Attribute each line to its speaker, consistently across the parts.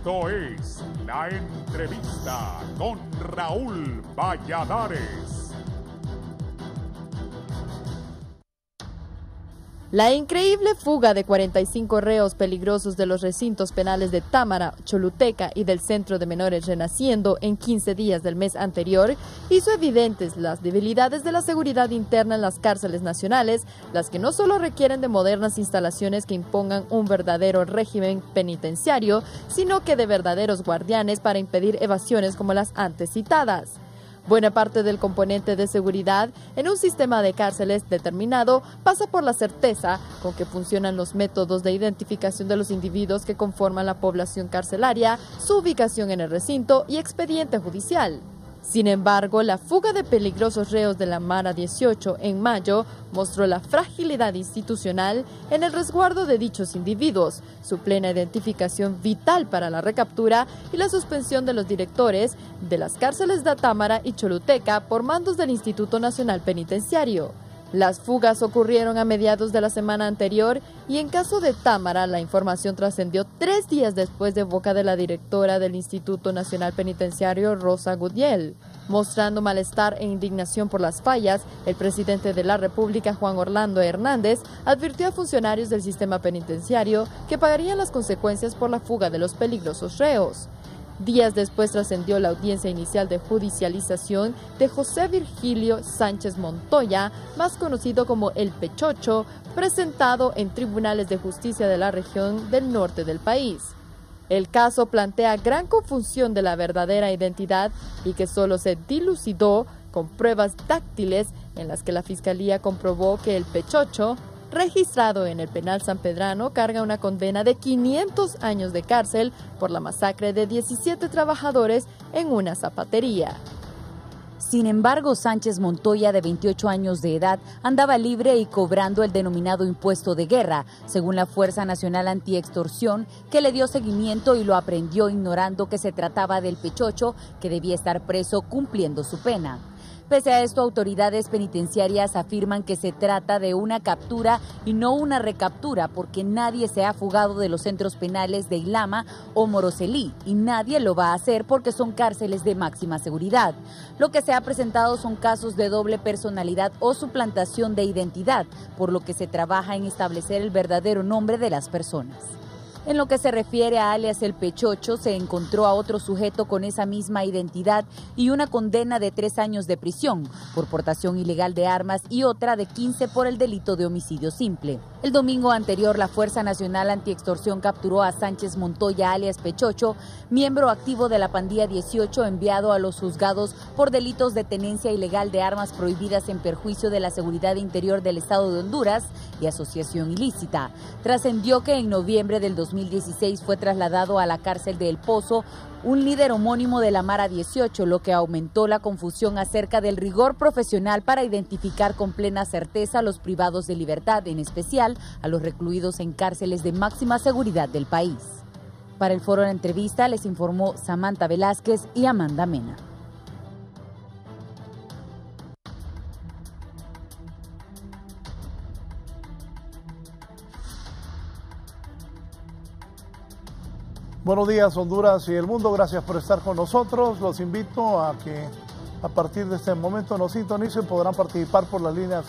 Speaker 1: Esto es La Entrevista con Raúl Valladares.
Speaker 2: La increíble fuga de 45 reos peligrosos de los recintos penales de Támara, Choluteca y del Centro de Menores Renaciendo en 15 días del mes anterior hizo evidentes las debilidades de la seguridad interna en las cárceles nacionales, las que no solo requieren de modernas instalaciones que impongan un verdadero régimen penitenciario, sino que de verdaderos guardianes para impedir evasiones como las antes citadas. Buena parte del componente de seguridad en un sistema de cárceles determinado pasa por la certeza con que funcionan los métodos de identificación de los individuos que conforman la población carcelaria, su ubicación en el recinto y expediente judicial. Sin embargo, la fuga de peligrosos reos de la Mara 18 en mayo mostró la fragilidad institucional en el resguardo de dichos individuos, su plena identificación vital para la recaptura y la suspensión de los directores de las cárceles de Támara y Choluteca por mandos del Instituto Nacional Penitenciario. Las fugas ocurrieron a mediados de la semana anterior y en caso de Támara la información trascendió 3 días después de boca de la directora del Instituto Nacional Penitenciario, Rosa Gudiel. Mostrando malestar e indignación por las fallas, el presidente de la República, Juan Orlando Hernández, advirtió a funcionarios del sistema penitenciario que pagarían las consecuencias por la fuga de los peligrosos reos. Días después trascendió la audiencia inicial de judicialización de José Virgilio Sánchez Montoya, más conocido como El Pechocho, presentado en tribunales de justicia de la región del norte del país. El caso plantea gran confusión de la verdadera identidad y que solo se dilucidó con pruebas táctiles en las que la Fiscalía comprobó que El Pechocho, registrado en el penal sanpedrano, carga una condena de 500 años de cárcel por la masacre de 17 trabajadores en una zapatería.
Speaker 3: Sin embargo, Sánchez Montoya, de 28 años de edad, andaba libre y cobrando el denominado impuesto de guerra, según la Fuerza Nacional Antiextorsión, que le dio seguimiento y lo aprehendió ignorando que se trataba del Pechocho, que debía estar preso cumpliendo su pena. Pese a esto, autoridades penitenciarias afirman que se trata de una captura y no una recaptura, porque nadie se ha fugado de los centros penales de Ilama o Moroselí y nadie lo va a hacer porque son cárceles de máxima seguridad. Lo que se ha presentado son casos de doble personalidad o suplantación de identidad, por lo que se trabaja en establecer el verdadero nombre de las personas. En lo que se refiere a alias El Pechocho, se encontró a otro sujeto con esa misma identidad y una condena de 3 años de prisión por portación ilegal de armas y otra de 15 por el delito de homicidio simple. El domingo anterior, la Fuerza Nacional Antiextorsión capturó a Sánchez Montoya, alias Pechocho, miembro activo de la Pandilla 18, enviado a los juzgados por delitos de tenencia ilegal de armas prohibidas en perjuicio de la seguridad interior del Estado de Honduras y asociación ilícita. Trascendió que en noviembre del 2016 fue trasladado a la cárcel de El Pozo un líder homónimo de la Mara 18, lo que aumentó la confusión acerca del rigor profesional para identificar con plena certeza a los privados de libertad, en especial a los recluidos en cárceles de máxima seguridad del país. Para el Foro de Entrevista les informó Samantha Velázquez y Amanda Mena.
Speaker 4: Buenos días, Honduras y el mundo, gracias por estar con nosotros. Los invito a que a partir de este momento nos sintonicen, podrán participar por las líneas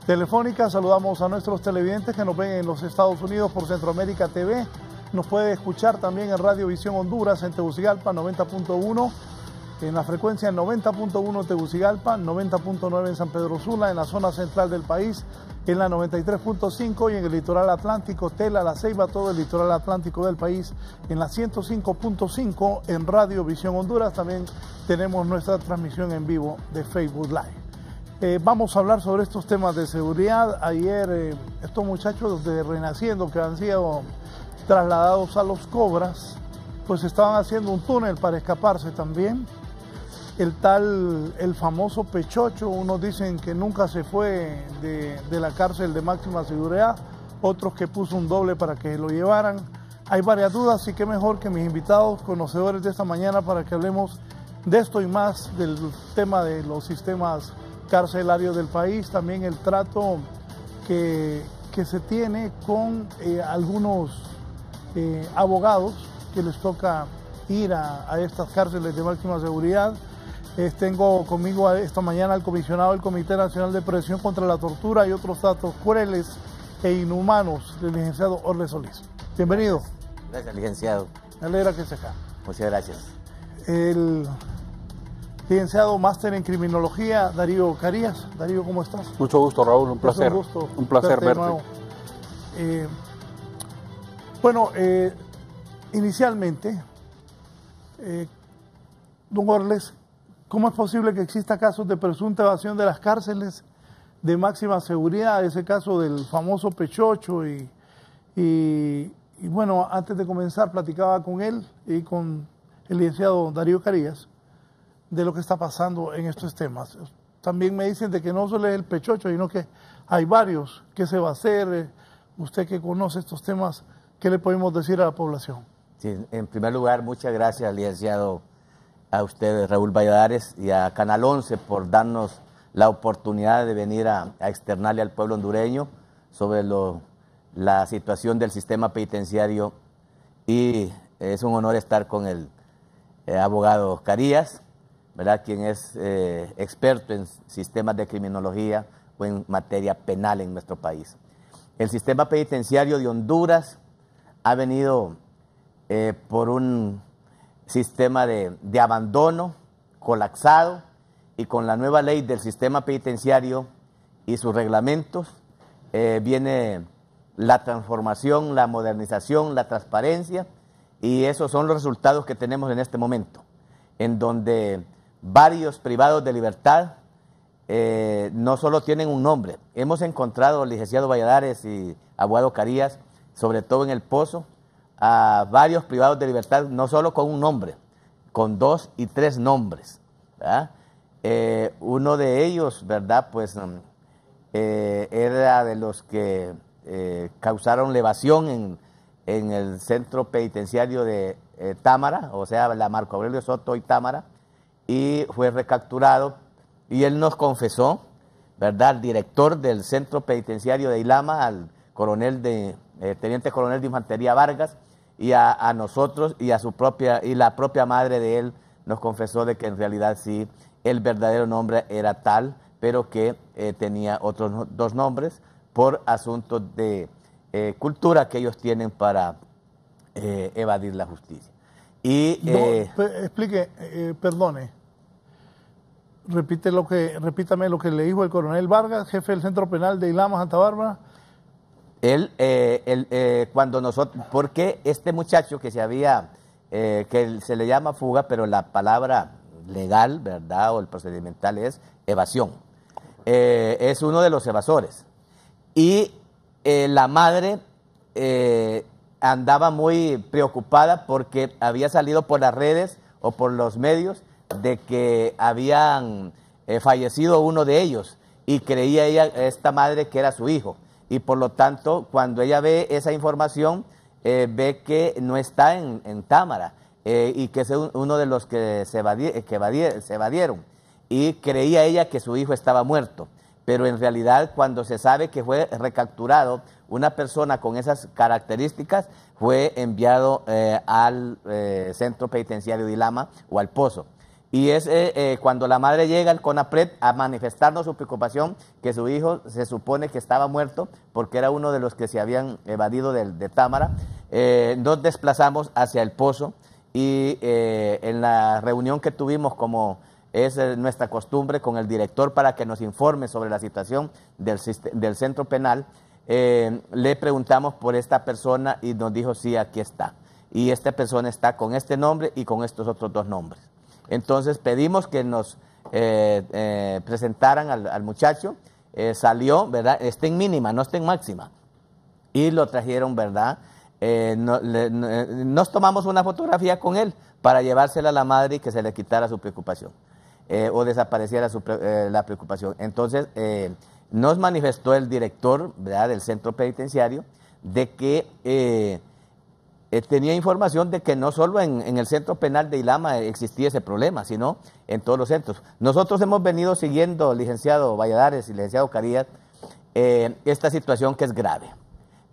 Speaker 4: telefónicas. Saludamos a nuestros televidentes que nos ven en los Estados Unidos por Centroamérica TV. Nos puede escuchar también en Radio Visión Honduras en Tegucigalpa 90.1, en la frecuencia 90.1 Tegucigalpa, 90.9 en San Pedro Sula, en la zona central del país, en la 93.5 y en el litoral atlántico, Tela, La Ceiba, todo el litoral atlántico del país, en la 105.5 en Radio Visión Honduras. También tenemos nuestra transmisión en vivo de Facebook Live. Vamos a hablar sobre estos temas de seguridad. Ayer estos muchachos de Renaciendo que han sido trasladados a Los Cobras, pues estaban haciendo un túnel para escaparse también. El famoso Pechocho, unos dicen que nunca se fue de la cárcel de máxima seguridad, otros que puso un doble para que lo llevaran. Hay varias dudas y qué mejor que mis invitados conocedores de esta mañana para que hablemos de esto y más, del tema de los sistemas carcelarios del país, también el trato que se tiene con algunos abogados que les toca ir a estas cárceles de máxima seguridad. Tengo conmigo esta mañana al comisionado del Comité Nacional de Prevención contra la Tortura y otros datos crueles e inhumanos del licenciado Orle Solís. Bienvenido.
Speaker 5: Gracias, licenciado.
Speaker 4: Me alegra que esté acá.
Speaker 5: Muchas gracias.
Speaker 4: El licenciado máster en criminología, Darío Carías. Darío, ¿cómo estás?
Speaker 6: Mucho gusto, Raúl, un placer.
Speaker 4: Un gusto.
Speaker 6: Un placer verte.
Speaker 4: Bueno, inicialmente, don Orles, ¿cómo es posible que exista casos de presunta evasión de las cárceles de máxima seguridad? Ese caso del famoso Pechocho y bueno, antes de comenzar platicaba con él y con el licenciado Darío Carías de lo que está pasando en estos temas. También me dicen de que no solo es el Pechocho, sino que hay varios. ¿Qué se va a hacer? Usted que conoce estos temas, ¿qué le podemos decir a la población?
Speaker 5: Sí, en primer lugar, muchas gracias, licenciado, a usted, Raúl Valladares, y a Canal 11 por darnos la oportunidad de venir a externarle al pueblo hondureño sobre la situación del sistema penitenciario. Y es un honor estar con el abogado Carías, ¿verdad?, quien es experto en sistemas de criminología o en materia penal en nuestro país. El sistema penitenciario de Honduras ha venido por un sistema de abandono colapsado, y con la nueva ley del sistema penitenciario y sus reglamentos viene la transformación, la modernización, la transparencia, y esos son los resultados que tenemos en este momento, en donde varios privados de libertad no solo tienen un nombre. Hemos encontrado, licenciado Valladares y abogado Carías, sobre todo en El Pozo, a varios privados de libertad, no solo con un nombre, con 2 y 3 nombres, ¿verdad? Uno de ellos, ¿verdad?, pues era de los que causaron la evasión en el centro penitenciario de Támara, o sea, la Marco Aurelio Soto y Támara, y fue recapturado, y él nos confesó, ¿verdad?, al director del centro penitenciario de Ilama, al teniente coronel de infantería Vargas, y a nosotros y la propia madre de él nos confesó de que en realidad sí, el verdadero nombre era tal, pero que tenía otros 2 nombres por asuntos de cultura que ellos tienen para evadir la justicia. Y
Speaker 4: explique, perdone, repítame lo que le dijo el coronel Vargas, jefe del centro penal de Ilama, Santa Bárbara. Cuando nosotros, porque este muchacho que que se le llama fuga, pero la palabra legal, ¿verdad?, o el procedimental es evasión, es uno de los evasores, y la madre andaba muy preocupada porque había salido por las redes o por los medios de que habían fallecido uno de ellos, y creía esta madre que era su hijo, y por lo tanto cuando ella ve esa información ve que no está en Támara, y que es uno de los que se evadieron, y creía ella que su hijo estaba muerto, pero en realidad cuando se sabe que fue recapturado una persona con esas características, fue enviado al centro penitenciario de Ilama o al Pozo. Y es cuando la madre llega al CONAPRED a manifestarnos su preocupación que su hijo se supone que estaba muerto porque era uno de los que se habían evadido de Támara, nos desplazamos hacia el Pozo, y en la reunión que tuvimos, como es nuestra costumbre, con el director para que nos informe sobre la situación del centro penal, le preguntamos por esta persona y nos dijo, sí, aquí está. Y esta persona está con este nombre y con estos otros 2 nombres. Entonces pedimos que nos presentaran al muchacho, salió, ¿verdad?, está en mínima, no está en máxima, y lo trajeron, ¿verdad? Nos tomamos una fotografía con él para llevársela a la madre y que se le quitara su preocupación, o desapareciera la preocupación. Entonces nos manifestó el director, ¿verdad?, del centro penitenciario de que tenía información de que no solo en el centro penal de Ilama existía ese problema, sino en todos los centros. Nosotros hemos venido siguiendo, licenciado Valladares y licenciado Carías, esta situación que es grave.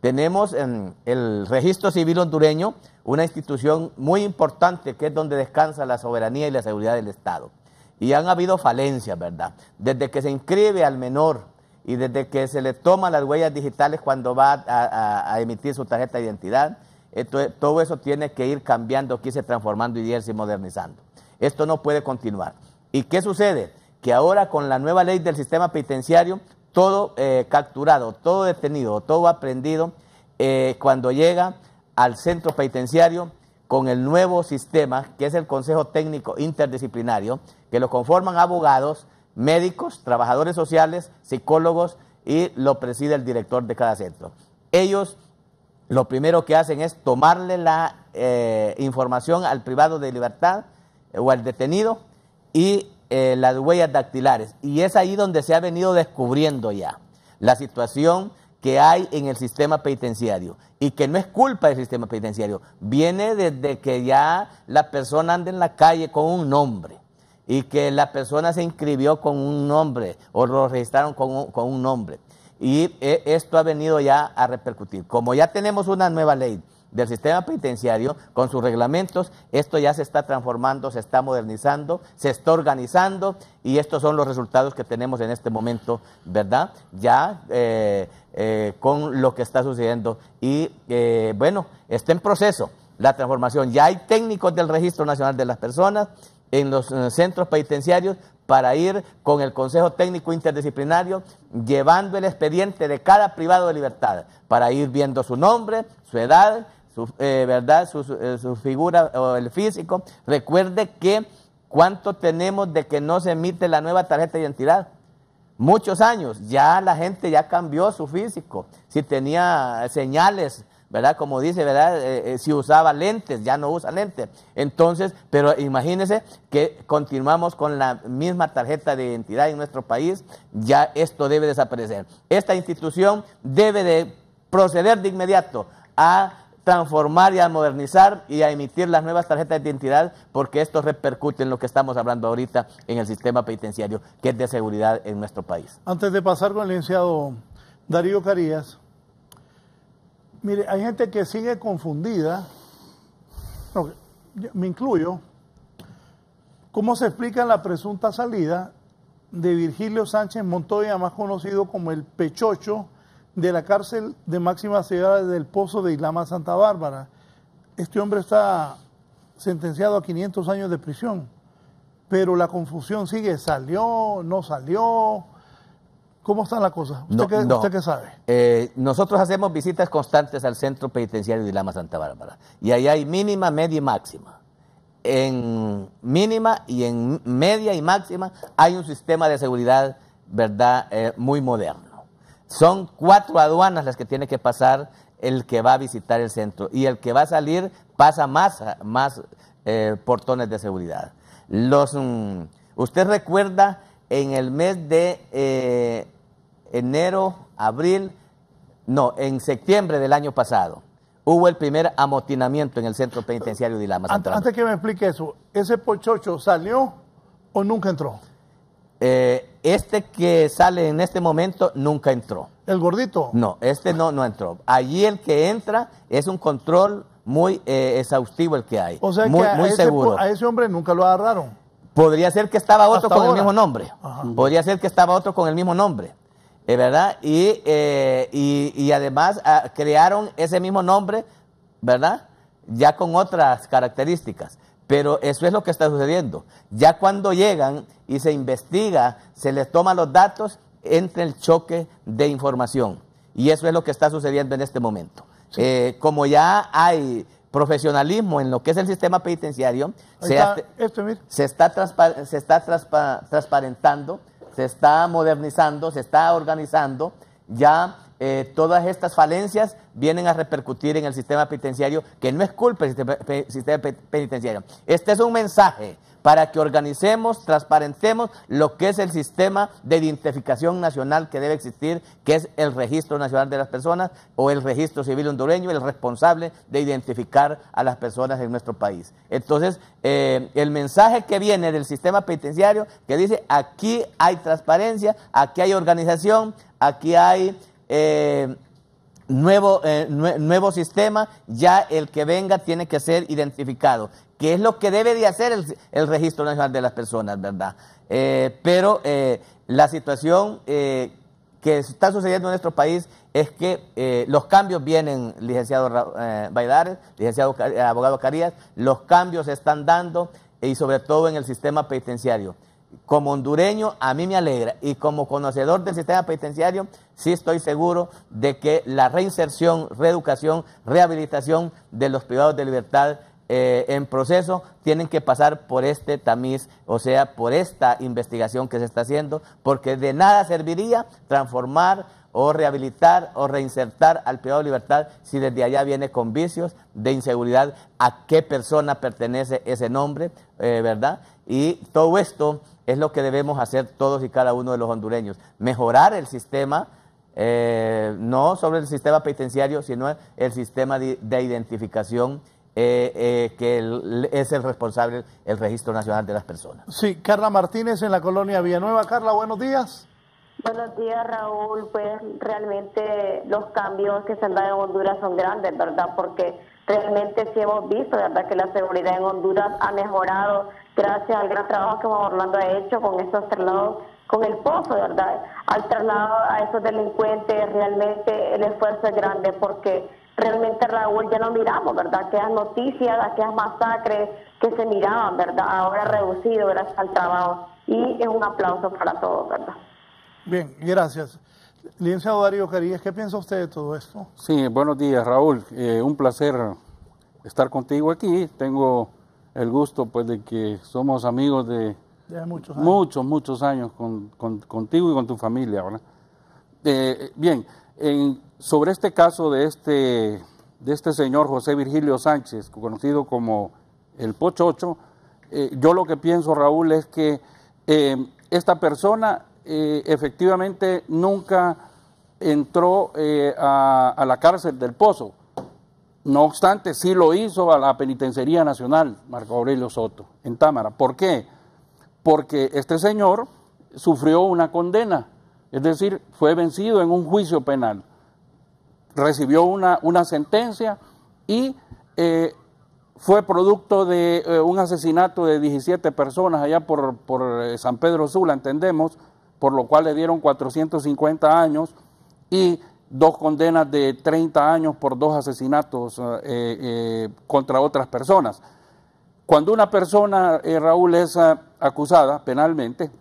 Speaker 5: tenemos en el Registro Civil hondureño una institución muy importante que es donde descansa la soberanía y la seguridad del Estado. Y han habido falencias, ¿verdad? Desde que se inscribe al menor y desde que se le toman las huellas digitales cuando va a emitir su tarjeta de identidad, todo eso tiene que ir cambiando, que irse transformando y irse modernizando. Esto no puede continuar. ¿Y qué sucede? Que ahora con la nueva ley del sistema penitenciario, todo capturado, todo detenido, todo aprendido, cuando llega al centro penitenciario con el nuevo sistema, que es el Consejo Técnico Interdisciplinario, que lo conforman abogados, médicos, trabajadores sociales, psicólogos y lo preside el director de cada centro. Ellos lo primero que hacen es tomarle la información al privado de libertad o al detenido y las huellas dactilares. Y es ahí donde se ha venido descubriendo ya la situación que hay en el sistema penitenciario y que no es culpa del sistema penitenciario, viene desde que ya la persona anda en la calle con un nombre y que la persona se inscribió con un nombre o lo registraron con un nombre. Y esto ha venido ya a repercutir. Como ya tenemos una nueva ley del sistema penitenciario, con sus reglamentos, esto ya se está transformando, se está modernizando, se está organizando y estos son los resultados que tenemos en este momento, ¿verdad? Ya con lo que está sucediendo y bueno, está en proceso la transformación. Ya hay técnicos del Registro Nacional de las Personas en los centros penitenciarios para ir con el Consejo Técnico Interdisciplinario llevando el expediente de cada privado de libertad para ir viendo su nombre, su edad, ¿verdad? Su figura o el físico. Recuerde que cuánto tenemos de que no se emite la nueva tarjeta de identidad. Muchos años, ya la gente ya cambió su físico. Si tenía señales, ¿verdad? Como dice, ¿verdad? Si usaba lentes, ya no usa lentes. Entonces, pero imagínense que continuamos con la misma tarjeta de identidad en nuestro país, ya esto debe desaparecer. Esta institución debe de proceder de inmediato a transformar y a modernizar y a emitir las nuevas tarjetas de identidad, porque esto repercute en lo que estamos hablando ahorita en el sistema penitenciario, que es de seguridad en nuestro país.
Speaker 4: Antes de pasar con el licenciado Darío Carías, mire, hay gente que sigue confundida, no, me incluyo, ¿cómo se explica la presunta salida de Virgilio Sánchez Montoya, más conocido como el Pechocho, de la cárcel de máxima seguridad del Pozo de Islama Santa Bárbara? Este hombre está sentenciado a 500 años de prisión, pero la confusión sigue, ¿salió, no salió? ¿Cómo está la cosa? ¿Usted qué sabe?
Speaker 5: Nosotros hacemos visitas constantes al centro penitenciario de Islama Santa Bárbara y ahí hay mínima, media y máxima. En mínima y en media y máxima hay un sistema de seguridad, ¿verdad? Muy moderno. Son 4 aduanas las que tiene que pasar el que va a visitar el centro y el que va a salir pasa más portones de seguridad. Usted recuerda en el mes de en septiembre del año pasado, hubo el primer amotinamiento en el centro penitenciario de Islama Santa Bárbara.
Speaker 4: Antes que me explique eso, ¿ese Pochocho salió o nunca entró?
Speaker 5: Este que sale en este momento nunca entró.
Speaker 4: ¿El gordito?
Speaker 5: No, este no entró. Allí el que entra es un control muy exhaustivo el que hay.
Speaker 4: O sea,
Speaker 5: muy seguro.
Speaker 4: A ese hombre nunca lo agarraron.
Speaker 5: Podría ser que estaba otro
Speaker 4: Hasta
Speaker 5: con
Speaker 4: ahora.
Speaker 5: el mismo nombre.
Speaker 4: Ajá.
Speaker 5: Podría ser que estaba otro con el mismo nombre. ¿Verdad? Y además crearon ese mismo nombre, ¿verdad? Ya con otras características. Pero eso es lo que está sucediendo. Ya cuando llegan y se investiga, se les toman los datos, entra el choque de información. Y eso es lo que está sucediendo en este momento. Sí. Como ya hay profesionalismo en lo que es el sistema penitenciario, se está transparentando, se está modernizando, se está organizando, ya todas estas falencias vienen a repercutir en el sistema penitenciario, que no es culpa del sistema penitenciario. Este es un mensaje para que organicemos, transparentemos lo que es el sistema de identificación nacional que debe existir, que es el Registro Nacional de las Personas o el Registro Civil hondureño, el responsable de identificar a las personas en nuestro país. Entonces, el mensaje que viene del sistema penitenciario, que dice, aquí hay transparencia, aquí hay organización, aquí hay nuevo sistema, ya el que venga tiene que ser identificado, que es lo que debe de hacer el Registro Nacional de las Personas, ¿verdad? Pero la situación que está sucediendo en nuestro país es que los cambios vienen, licenciado Valladares, licenciado abogado Carías, los cambios se están dando y sobre todo en el sistema penitenciario. Como hondureño, a mí me alegra, y como conocedor del sistema penitenciario, sí estoy seguro de que la reinserción, reeducación, rehabilitación de los privados de libertad en proceso tienen que pasar por este tamiz, o sea, por esta investigación que se está haciendo, porque de nada serviría transformar o rehabilitar o reinsertar al privado de libertad si desde allá viene con vicios de inseguridad, a qué persona pertenece ese nombre, ¿verdad? Y todo esto es lo que debemos hacer todos y cada uno de los hondureños, mejorar el sistema, no sobre el sistema penitenciario, sino el sistema de identificación que es el responsable, el Registro Nacional de las Personas.
Speaker 4: Sí, Carla Martínez en la colonia Villanueva. Carla, buenos días.
Speaker 6: Buenos días, Raúl. Pues realmente los cambios que se han dado en Honduras son grandes, ¿verdad? Porque realmente sí hemos visto, ¿verdad?, que la seguridad en Honduras ha mejorado gracias al gran trabajo que Juan Orlando ha hecho con estos traslados, con el pozo, ¿verdad? Al traslado a esos delincuentes, realmente el esfuerzo es grande porque realmente, Raúl, ya no miramos, ¿verdad?, aquellas noticias, aquellas masacres que se miraban, ¿verdad?, ahora reducido gracias al trabajo. Y es un aplauso para todos, ¿verdad?
Speaker 4: Bien, gracias. Licenciado Darío Carías, ¿qué piensa usted de todo esto?
Speaker 7: Sí, buenos días, Raúl. Un placer estar contigo aquí. Tengo el gusto, pues, de que somos amigos de
Speaker 4: muchos años.
Speaker 7: muchos años contigo y con tu familia, ¿verdad? Bien, sobre este caso de este señor José Virgilio Sánchez, conocido como el Pochocho, yo lo que pienso, Raúl, es que esta persona efectivamente nunca entró a la cárcel del Pozo. No obstante, sí lo hizo a la Penitenciaría Nacional Marco Aurelio Soto, en Támara. ¿Por qué? Porque este señor sufrió una condena, es decir, fue vencido en un juicio penal. Recibió una sentencia y fue producto de un asesinato de 17 personas allá por San Pedro Sula, entendemos, por lo cual le dieron 450 años y 2 condenas de 30 años por 2 asesinatos contra otras personas. Cuando una persona, Raúl, es acusada penalmente,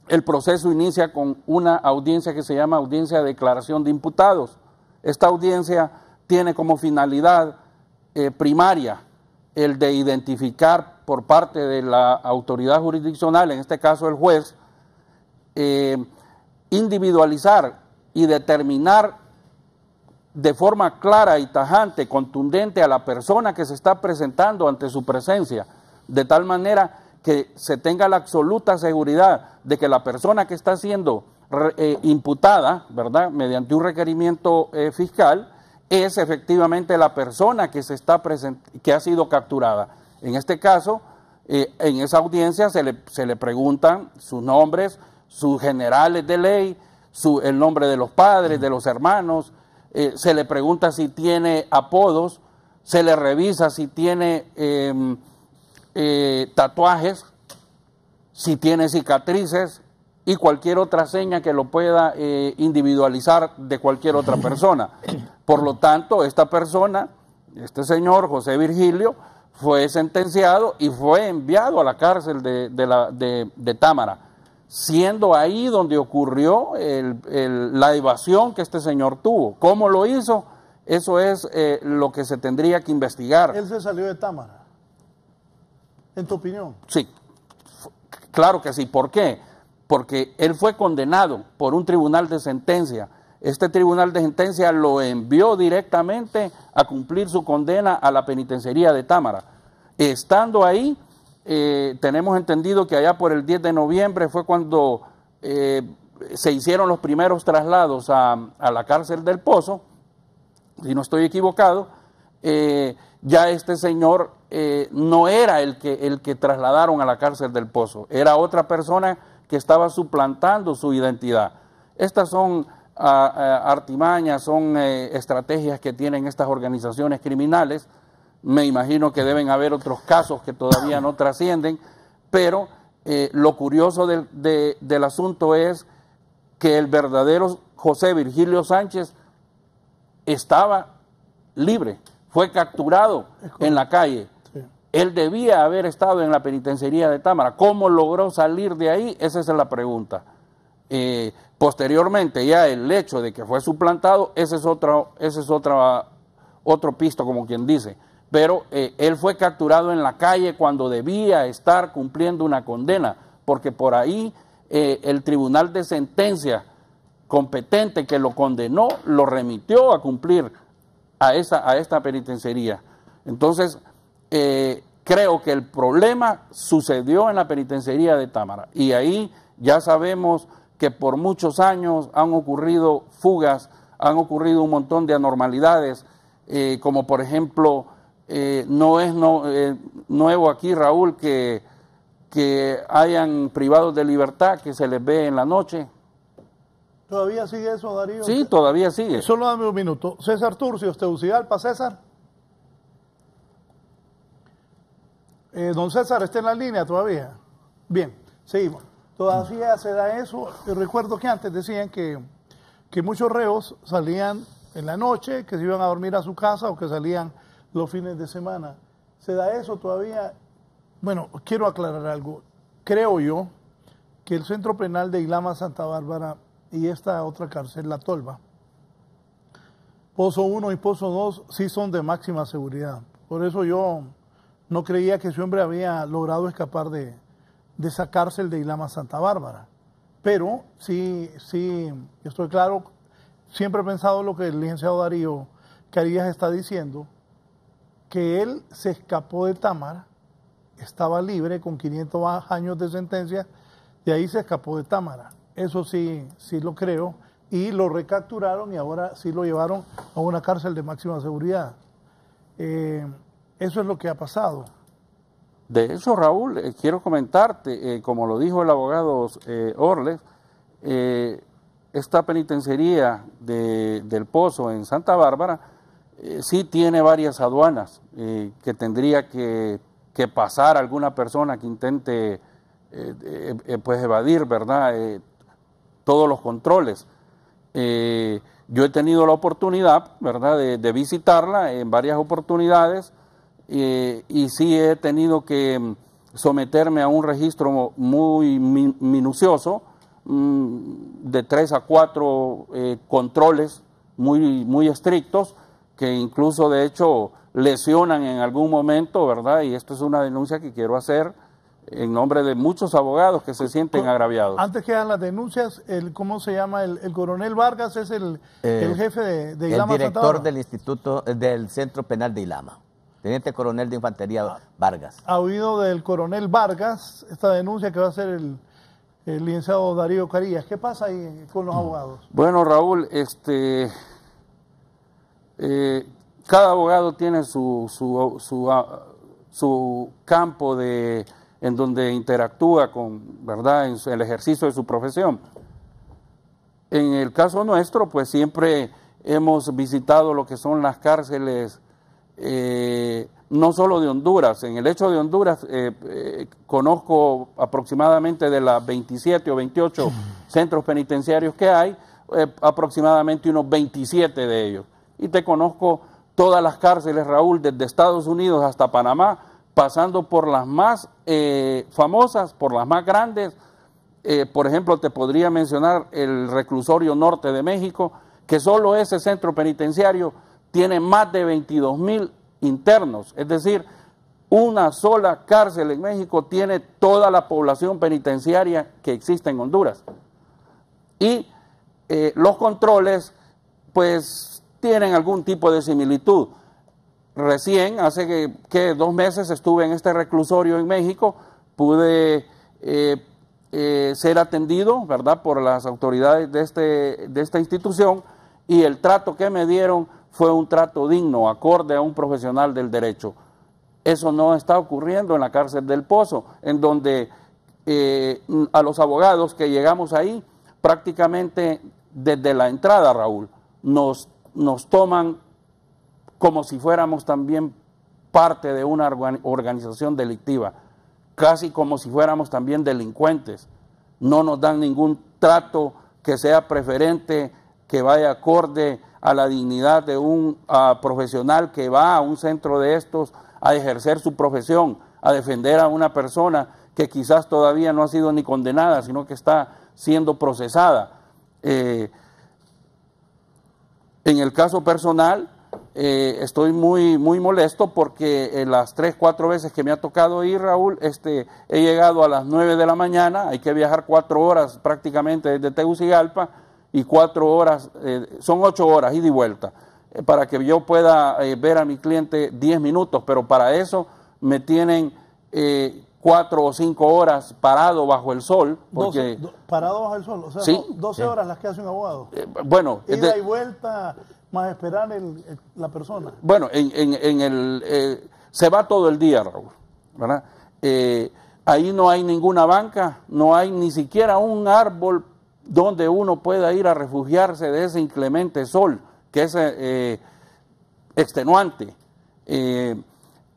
Speaker 7: el proceso inicia con una audiencia que se llama audiencia de declaración de imputados. Esta audiencia tiene como finalidad primaria el de identificar por parte de la autoridad jurisdiccional, en este caso el juez, individualizar y determinar de forma clara y tajante, contundente a la persona que se está presentando ante su presencia, de tal manera que se tenga la absoluta seguridad de que la persona que está siendo imputada, ¿verdad?, mediante un requerimiento fiscal, es efectivamente la persona que que ha sido capturada. En este caso, en esa audiencia se le preguntan sus nombres, sus generales de ley, el nombre de los padres, de los hermanos, se le pregunta si tiene apodos, se le revisa si tiene tatuajes, si tiene cicatrices y cualquier otra seña que lo pueda individualizar de cualquier otra persona. Por lo tanto, esta persona, este señor José Virgilio, fue sentenciado y fue enviado a la cárcel de Támara, siendo ahí donde ocurrió la evasión que este señor tuvo. ¿Cómo lo hizo? Eso es lo que se tendría que investigar.
Speaker 4: ¿Él se salió de Támara? ¿En tu opinión?
Speaker 7: Sí, claro que sí. ¿Por qué? Porque él fue condenado por un tribunal de sentencia. Este tribunal de sentencia lo envió directamente a cumplir su condena a la penitenciaría de Támara. Estando ahí, tenemos entendido que allá por el 10 de noviembre fue cuando se hicieron los primeros traslados a la cárcel del Pozo, si no estoy equivocado. Ya este señor no era el que trasladaron a la cárcel del Pozo, era otra persona que estaba suplantando su identidad. Estas son artimañas, son estrategias que tienen estas organizaciones criminales. Me imagino que deben haber otros casos que todavía no trascienden, pero lo curioso del asunto es que el verdadero José Virgilio Sánchez estaba libre, fue capturado en la calle. Sí. Él debía haber estado en la penitenciaría de Támara. ¿Cómo logró salir de ahí? Esa es la pregunta. Posteriormente, ya el hecho de que fue suplantado, ese es otro pisto, como quien dice. Pero él fue capturado en la calle cuando debía estar cumpliendo una condena, porque por ahí el tribunal de sentencia competente que lo condenó lo remitió a cumplir a esta penitenciaría. Entonces, creo que el problema sucedió en la penitenciaría de Támara, y ahí ya sabemos que por muchos años han ocurrido fugas, han ocurrido un montón de anormalidades, como por ejemplo, no es nuevo aquí, Raúl, que hayan privados de libertad que se les ve en la noche.
Speaker 4: ¿Todavía sigue eso, Darío?
Speaker 7: Sí, todavía sigue.
Speaker 4: Solo dame un minuto. César Turcios, Tegucigalpa, César. Don César, ¿está en la línea todavía? Bien, seguimos. Todavía se da eso. Yo recuerdo que antes decían que muchos reos salían en la noche, que se iban a dormir a su casa o que salían los fines de semana. ¿Se da eso todavía? Bueno, quiero aclarar algo. Creo yo que el Centro Penal de Ilama Santa Bárbara y esta otra cárcel, La Tolva, Pozo 1 y Pozo 2, sí son de máxima seguridad. Por eso yo no creía que ese hombre había logrado escapar de esa cárcel de Ilama Santa Bárbara. Pero sí, estoy claro, siempre he pensado lo que el licenciado Darío Carías está diciendo, que él se escapó de Támara, estaba libre con 500 años de sentencia, de ahí se escapó de Támara. Eso sí lo creo, y lo recapturaron y ahora sí lo llevaron a una cárcel de máxima seguridad. Eso es lo que ha pasado.
Speaker 7: De hecho, Raúl, quiero comentarte, como lo dijo el abogado Orles, esta penitenciaría del Pozo en Santa Bárbara sí tiene varias aduanas que tendría que pasar alguna persona que intente pues evadir, ¿verdad?, todos los controles. Yo he tenido la oportunidad, ¿verdad?, de visitarla en varias oportunidades, y sí he tenido que someterme a un registro muy minucioso, de 3 a 4 controles muy estrictos, que incluso de hecho lesionan en algún momento, ¿verdad? Y esto es una denuncia que quiero hacer en nombre de muchos abogados que se sienten agraviados.
Speaker 4: Antes que hagan las denuncias, ¿cómo se llama? El coronel Vargas es el jefe de Ilama.
Speaker 5: El director del instituto, del Centro Penal de Ilama. Teniente coronel de infantería Vargas.
Speaker 4: Ha oído del coronel Vargas esta denuncia que va a hacer el licenciado Darío Carías. ¿Qué pasa ahí con los abogados?
Speaker 7: Bueno, Raúl, cada abogado tiene su campo en donde interactúa con, ¿verdad?, en el ejercicio de su profesión. En el caso nuestro, pues siempre hemos visitado lo que son las cárceles, no solo de Honduras. En el hecho de Honduras conozco aproximadamente de las 27 o 28 centros penitenciarios que hay, aproximadamente unos 27 de ellos. Y te conozco todas las cárceles, Raúl, desde Estados Unidos hasta Panamá, pasando por las más famosas, por las más grandes. Por ejemplo, te podría mencionar el Reclusorio Norte de México, que solo ese centro penitenciario tiene más de 22,000 internos. Es decir, una sola cárcel en México tiene toda la población penitenciaria que existe en Honduras. Y los controles, pues, tienen algún tipo de similitud. Recién, hace que 2 meses estuve en este reclusorio en México, pude ser atendido, ¿verdad?, por las autoridades de esta institución, y el trato que me dieron fue un trato digno, acorde a un profesional del derecho. Eso no está ocurriendo en la cárcel del Pozo, en donde a los abogados que llegamos ahí prácticamente desde la entrada, Raúl, nos toman como si fuéramos también parte de una organización delictiva, casi como si fuéramos también delincuentes. No nos dan ningún trato que sea preferente, que vaya acorde a la dignidad de un profesional que va a un centro de estos a ejercer su profesión, a defender a una persona que quizás todavía no ha sido ni condenada, sino que está siendo procesada. En el caso personal, estoy muy molesto porque las 3, 4 veces que me ha tocado ir, Raúl, he llegado a las 9 de la mañana, hay que viajar 4 horas prácticamente desde Tegucigalpa, y 4 horas, son 8 horas ida y vuelta, para que yo pueda ver a mi cliente 10 minutos, pero para eso me tienen 4 o 5 horas parado bajo el sol. Porque,
Speaker 4: parado bajo el sol, o sea,
Speaker 7: ¿sí?
Speaker 4: Son 12 horas las que hace un abogado.
Speaker 7: Bueno,
Speaker 4: ida y vuelta, más esperar la persona.
Speaker 7: Bueno, se va todo el día, Raúl, ¿verdad? Ahí no hay ninguna banca, no hay ni siquiera un árbol donde uno pueda ir a refugiarse de ese inclemente sol, que es extenuante.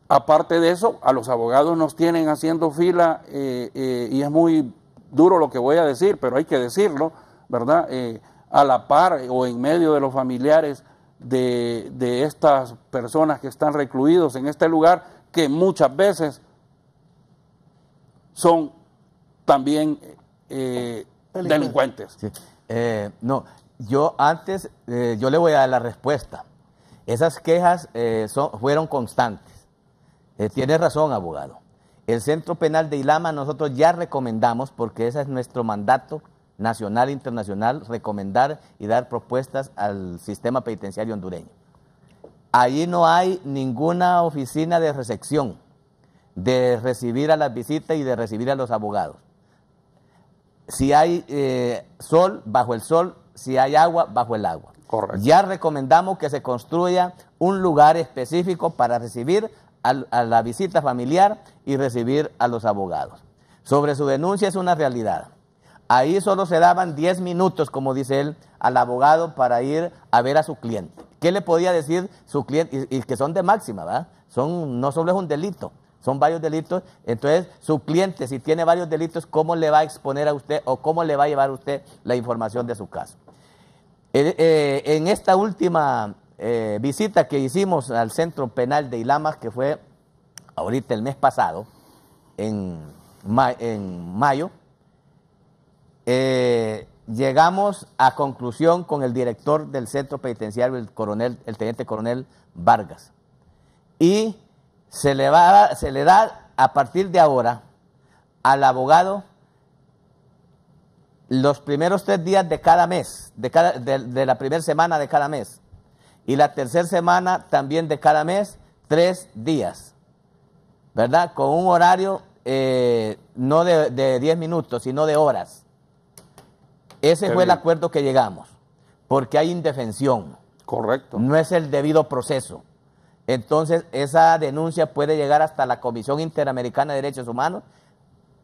Speaker 7: Aparte de eso, a los abogados nos tienen haciendo fila, y es muy duro lo que voy a decir, pero hay que decirlo, ¿verdad? A la par o en medio de los familiares de estas personas que están recluidos en este lugar, que muchas veces son también delincuentes.
Speaker 5: Sí. No, yo antes, yo le voy a dar la respuesta. Esas quejas fueron constantes. Tiene razón, abogado. El Centro Penal de Ilama nosotros ya recomendamos, porque ese es nuestro mandato nacional e internacional, recomendar y dar propuestas al sistema penitenciario hondureño. Allí no hay ninguna oficina de recepción, de recibir a las visitas y de recibir a los abogados. Si hay sol, bajo el sol; si hay agua, bajo el agua.
Speaker 7: Correcto.
Speaker 5: Ya recomendamos que se construya un lugar específico para recibir a la visita familiar y recibir a los abogados. Sobre su denuncia, es una realidad. Ahí solo se daban 10 minutos, como dice él, al abogado para ir a ver a su cliente. ¿Qué le podía decir su cliente? Y que son de máxima, ¿verdad? No solo es un delito, son varios delitos. Entonces, su cliente, si tiene varios delitos, ¿cómo le va a exponer a usted o cómo le va a llevar a usted la información de su caso? En esta última visita que hicimos al Centro Penal de Ilama, que fue ahorita el mes pasado, en mayo, llegamos a conclusión con el director del centro penitenciario, el teniente coronel Vargas, y se le da a partir de ahora al abogado los primeros 3 días de cada mes, de la primera semana de cada mes, y la tercera semana también de cada mes, 3 días, ¿verdad? Con un horario no de 10 minutos, sino de horas. Ese fue el acuerdo que llegamos, porque hay indefensión.
Speaker 7: Correcto.
Speaker 5: No es el debido proceso. Entonces, esa denuncia puede llegar hasta la Comisión Interamericana de Derechos Humanos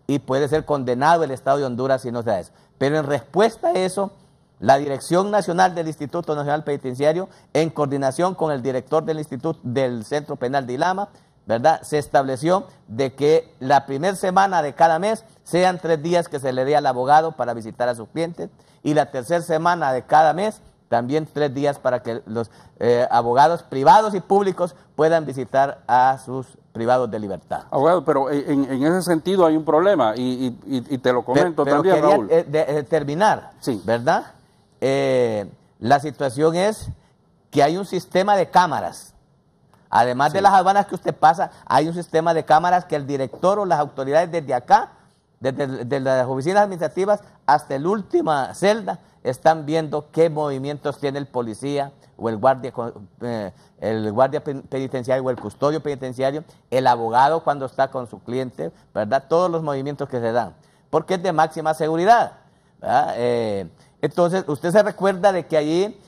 Speaker 5: y puede ser condenado el Estado de Honduras si no se da eso. Pero en respuesta a eso, la Dirección Nacional del Instituto Nacional Penitenciario, en coordinación con el director del Centro Penal de Ilama, ¿verdad?, se estableció de que la primera semana de cada mes sean 3 días que se le dé al abogado para visitar a sus clientes, y la tercera semana de cada mes también 3 días para que los abogados privados y públicos puedan visitar a sus privados de libertad.
Speaker 7: Abogado, pero en ese sentido hay un problema, y te lo comento también,
Speaker 5: quería,
Speaker 7: Raúl.
Speaker 5: Terminar,
Speaker 7: sí,
Speaker 5: ¿verdad? La situación es que hay un sistema de cámaras. Además de las aduanas que usted pasa, hay un sistema de cámaras que el director o las autoridades desde acá, desde las oficinas administrativas hasta la última celda, están viendo qué movimientos tiene el policía o el guardia penitenciario o el custodio penitenciario, el abogado cuando está con su cliente, ¿verdad? Todos los movimientos que se dan, porque es de máxima seguridad, ¿verdad? Entonces, usted se recuerda de que allí,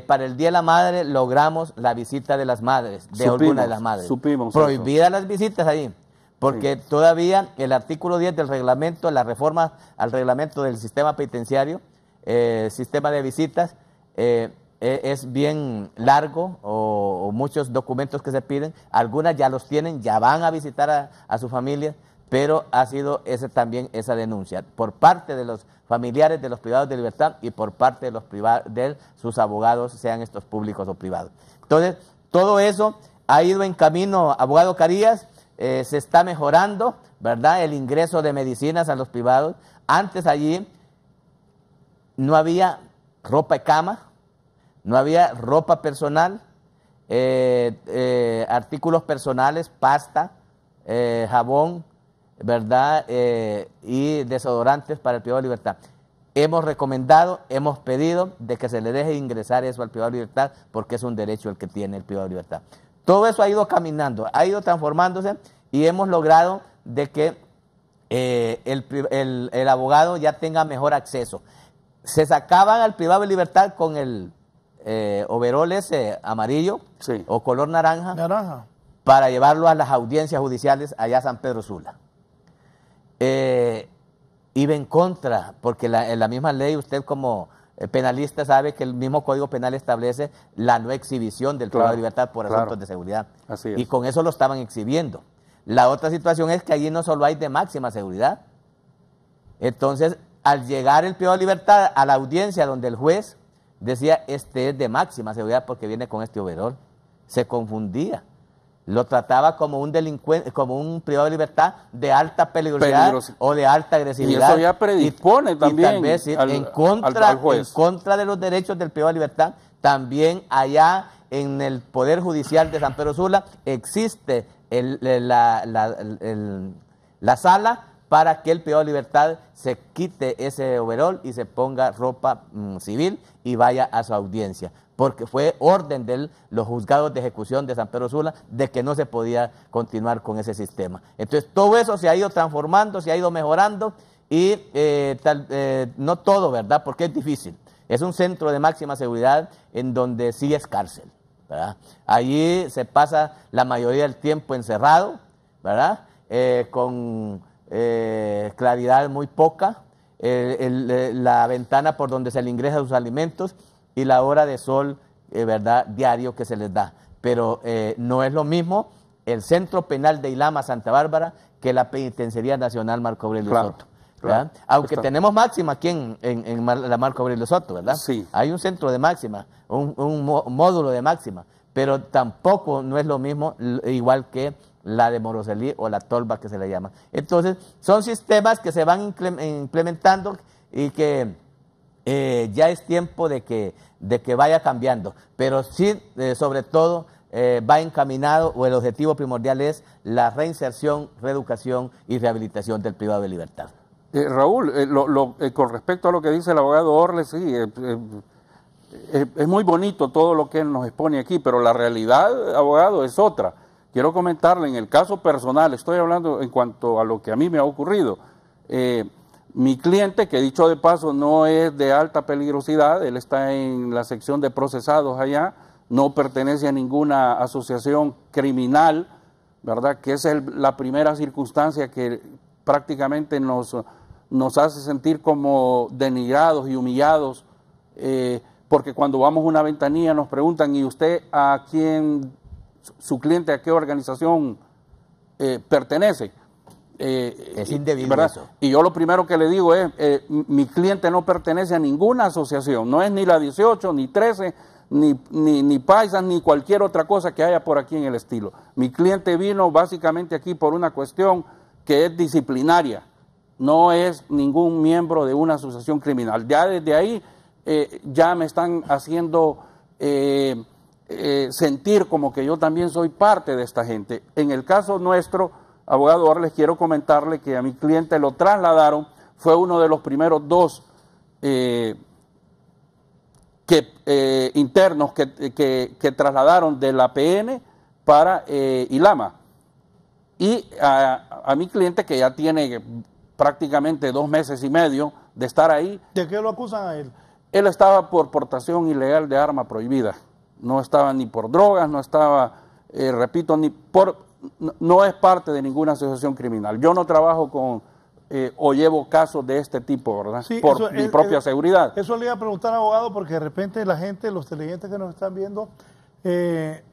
Speaker 5: para el Día de la Madre, logramos la visita de las madres, de alguna de las madres. Prohibidas las visitas allí, porque sí, todavía el artículo 10 del reglamento, la reforma al reglamento del sistema penitenciario, sistema de visitas es bien largo o muchos documentos que se piden, algunas ya los tienen, ya van a visitar a su familia, pero ha sido también esa denuncia por parte de los familiares de los privados de libertad y por parte de sus abogados, sean estos públicos o privados. Entonces, todo eso ha ido en camino, abogado Carías, se está mejorando, ¿verdad?, el ingreso de medicinas a los privados. Antes allí no había ropa de cama, no había ropa personal, artículos personales, pasta, jabón, ¿verdad?, y desodorantes para el privado de libertad. Hemos recomendado, hemos pedido de que se le deje ingresar eso al privado de libertad porque es un derecho el que tiene el privado de libertad. Todo eso ha ido caminando, ha ido transformándose y hemos logrado de que el abogado ya tenga mejor acceso. Se sacaban al privado de libertad con el overol ese amarillo, sí, o color naranja, para llevarlo a las audiencias judiciales allá a San Pedro Sula. Iba en contra, porque en la misma ley usted como penalista sabe que el mismo Código Penal establece la no exhibición del privado de libertad por asuntos de seguridad. Así es. Y con eso lo estaban exhibiendo. La otra situación es que allí no solo hay de máxima seguridad. Entonces, al llegar el privado de libertad a la audiencia donde el juez decía, este es de máxima seguridad porque viene con este overol, se confundía. Lo trataba como un delincuente, como un privado de libertad de alta peligrosidad o de alta agresividad. Y eso ya predispone también tal vez, en contra de los derechos del privado de libertad. También allá en el Poder Judicial de San Pedro Sula existe la sala para que el privado de libertad se quite ese overol y se ponga ropa civil y vaya a su audiencia, porque fue orden de los juzgados de ejecución de San Pedro Sula de que no se podía continuar con ese sistema. Entonces todo eso se ha ido transformando, se ha ido mejorando y no todo, ¿verdad?, porque es difícil. Es un centro de máxima seguridad en donde sí es cárcel, ¿verdad? Allí se pasa la mayoría del tiempo encerrado, ¿verdad?, con claridad muy poca, la ventana por donde se le ingresa sus alimentos y la hora de sol, ¿verdad?, diario que se les da. Pero no es lo mismo el Centro Penal de Ilama, Santa Bárbara, que la Penitenciaría Nacional Marco Aurelio Soto. ¿Verdad? Aunque tenemos máxima aquí en la Marco Aurelio Soto, ¿verdad? Sí. Hay un centro de máxima, un módulo de máxima, pero tampoco no es lo mismo, igual que la de Moroselí o la Tolva que se le llama. Entonces, son sistemas que se van implementando y que ya es tiempo de que vaya cambiando, pero sí, sobre todo, va encaminado, o el objetivo primordial es la reinserción, reeducación y rehabilitación del privado de libertad.
Speaker 7: Raúl, con respecto a lo que dice el abogado Orles, sí, es muy bonito todo lo que él nos expone aquí, pero la realidad, abogado, es otra. Quiero comentarle, en el caso personal, estoy hablando en cuanto a lo que a mí me ha ocurrido. Mi cliente, que dicho de paso no es de alta peligrosidad, él está en la sección de procesados allá, no pertenece a ninguna asociación criminal, ¿verdad?, que esa es la primera circunstancia que prácticamente nos hace sentir como denigrados y humillados, porque cuando vamos a una ventanilla nos preguntan, ¿y usted a quién, su cliente, a qué organización pertenece?
Speaker 5: Es indebido,
Speaker 7: ¿verdad?
Speaker 5: eso.
Speaker 7: Y yo lo primero que le digo es, mi cliente no pertenece a ninguna asociación, no es ni la 18, ni 13, ni Paisas, ni cualquier otra cosa que haya por aquí en el estilo. Mi cliente vino básicamente aquí por una cuestión que es disciplinaria, no es ningún miembro de una asociación criminal. Ya desde ahí ya me están haciendo sentir como que yo también soy parte de esta gente. En el caso nuestro, abogado, ahora les quiero comentarle que a mi cliente lo trasladaron, fue uno de los primeros dos internos que trasladaron de la PN para Ilama. Y a mi cliente, que ya tiene prácticamente 2 meses y medio de estar ahí.
Speaker 4: ¿De qué lo acusan a él?
Speaker 7: Él estaba por portación ilegal de arma prohibida. No estaba ni por drogas, no estaba, repito, no es parte de ninguna asociación criminal. Yo no trabajo con o llevo casos de este tipo, ¿verdad?
Speaker 4: Sí,
Speaker 7: por
Speaker 4: eso
Speaker 7: mi propia seguridad.
Speaker 4: Eso le iba a preguntar, abogado, porque de repente la gente, los televidentes que nos están viendo,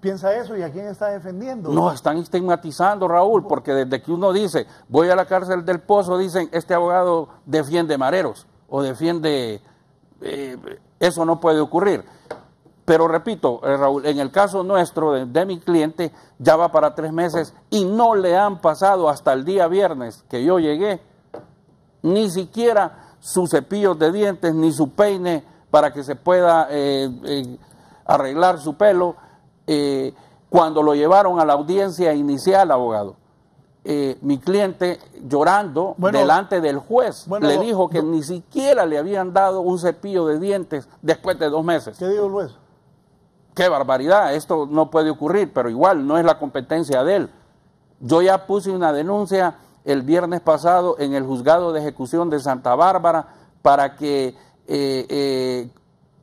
Speaker 4: piensa eso, ¿y a quién está defendiendo?
Speaker 7: No, están estigmatizando, Raúl, porque desde que uno dice, voy a la cárcel del Pozo, dicen, este abogado defiende mareros, o defiende, eso no puede ocurrir. Pero repito, Raúl, en el caso nuestro, de mi cliente, ya va para 3 meses y no le han pasado hasta el día viernes que yo llegué, ni siquiera sus cepillos de dientes, ni su peine para que se pueda arreglar su pelo. Cuando lo llevaron a la audiencia inicial, abogado, mi cliente llorando delante del juez, le dijo que ni siquiera le habían dado un cepillo de dientes después de 2 meses.
Speaker 4: ¿Qué dijo el juez?
Speaker 7: ¡Qué barbaridad! Esto no puede ocurrir, pero igual no es la competencia de él. Yo ya puse una denuncia el viernes pasado en el juzgado de ejecución de Santa Bárbara para que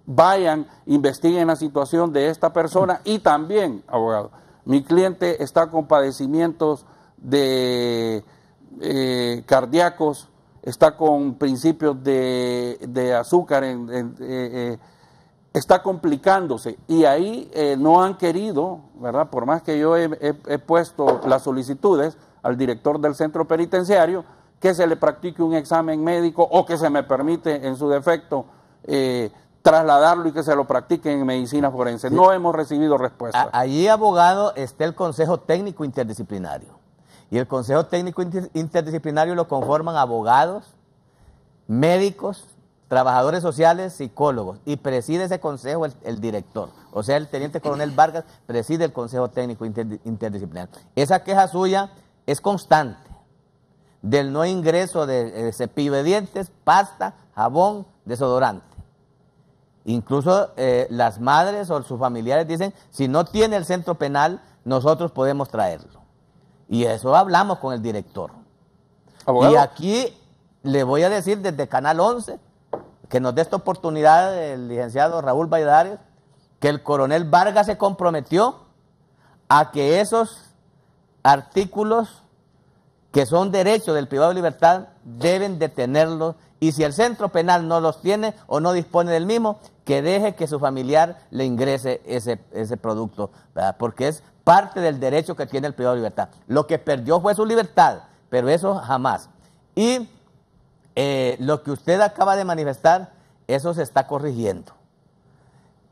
Speaker 7: vayan, investiguen la situación de esta persona y también, abogado, mi cliente está con padecimientos de cardíacos, está con principios de azúcar, está complicándose y ahí no han querido, ¿verdad? Por más que yo he puesto las solicitudes al director del centro penitenciario, que se le practique un examen médico o que se me permite en su defecto trasladarlo y que se lo practiquen en medicina forense. Sí. No hemos recibido respuesta.
Speaker 5: Allí, abogado, está el Consejo Técnico Interdisciplinario. Y el Consejo Técnico Interdisciplinario lo conforman abogados, médicos, trabajadores sociales, psicólogos. Y preside ese consejo el director. O sea, el teniente coronel Vargas preside el Consejo Técnico Interdisciplinario. Esa queja suya es constante. Del no ingreso de cepillo de dientes, pasta, jabón, desodorante. Incluso las madres o sus familiares dicen, si no tiene el centro penal, nosotros podemos traerlo. Y eso hablamos con el director. ¿Abogado? Y aquí le voy a decir desde Canal 11, que nos dé esta oportunidad el licenciado Raúl Valladares, que el coronel Vargas se comprometió a que esos artículos que son derechos del privado de libertad deben de tenerlos, y si el centro penal no los tiene o no dispone del mismo, que deje que su familiar le ingrese ese producto, ¿verdad? Porque es parte del derecho que tiene el privado de libertad. Lo que perdió fue su libertad, pero eso jamás. Y lo que usted acaba de manifestar, eso se está corrigiendo.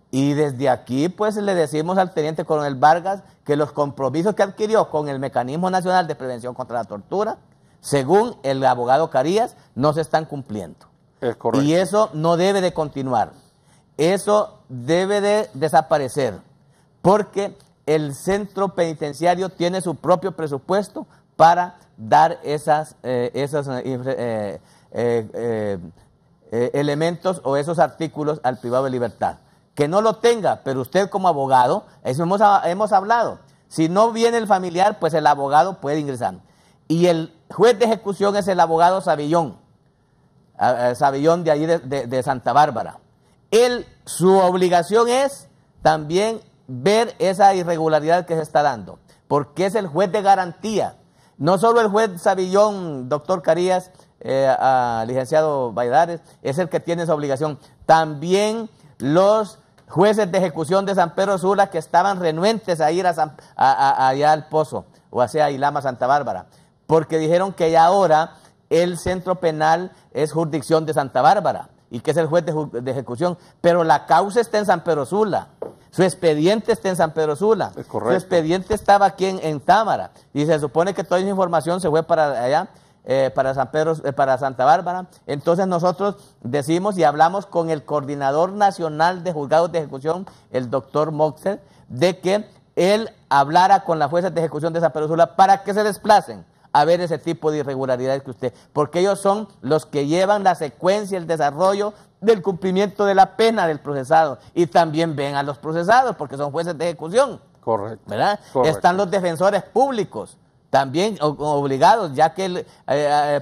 Speaker 5: Y desde aquí, pues, le decimos al teniente coronel Vargas que los compromisos que adquirió con el Mecanismo Nacional de Prevención contra la Tortura, según el abogado Carías, no se están cumpliendo.
Speaker 7: Es correcto.
Speaker 5: Y eso no debe de continuar. Eso debe de desaparecer, porque el centro penitenciario tiene su propio presupuesto para dar esos elementos o esos artículos al privado de libertad. Que no lo tenga, pero usted como abogado, eso hemos hablado, si no viene el familiar, pues el abogado puede ingresar. Y el juez de ejecución es el abogado Savillón de allí de Santa Bárbara. Su obligación es también ver esa irregularidad que se está dando, porque es el juez de garantía. No solo el juez Savillón, doctor Carías, licenciado Valladares, es el que tiene esa obligación. También los jueces de ejecución de San Pedro Sula, que estaban renuentes a ir allá al Pozo, o hacia Ilama, Santa Bárbara, porque dijeron que ya ahora el centro penal es jurisdicción de Santa Bárbara, y que es el juez de ejecución, pero la causa está en San Pedro Sula, su expediente está en San Pedro Sula, su expediente estaba aquí en Támara, y se supone que toda esa información se fue para allá, para Santa Bárbara. Entonces nosotros decimos y hablamos con el coordinador nacional de juzgados de ejecución, el doctor Moxer, de que él hablara con las jueces de ejecución de San Pedro Sula para que se desplacen a ver ese tipo de irregularidades que usted, porque ellos son los que llevan la secuencia, el desarrollo del cumplimiento de la pena del procesado, y también ven a los procesados porque son jueces de ejecución.
Speaker 7: Correcto.
Speaker 5: ¿Verdad?
Speaker 7: Correcto.
Speaker 5: Están los defensores públicos, también obligados, ya que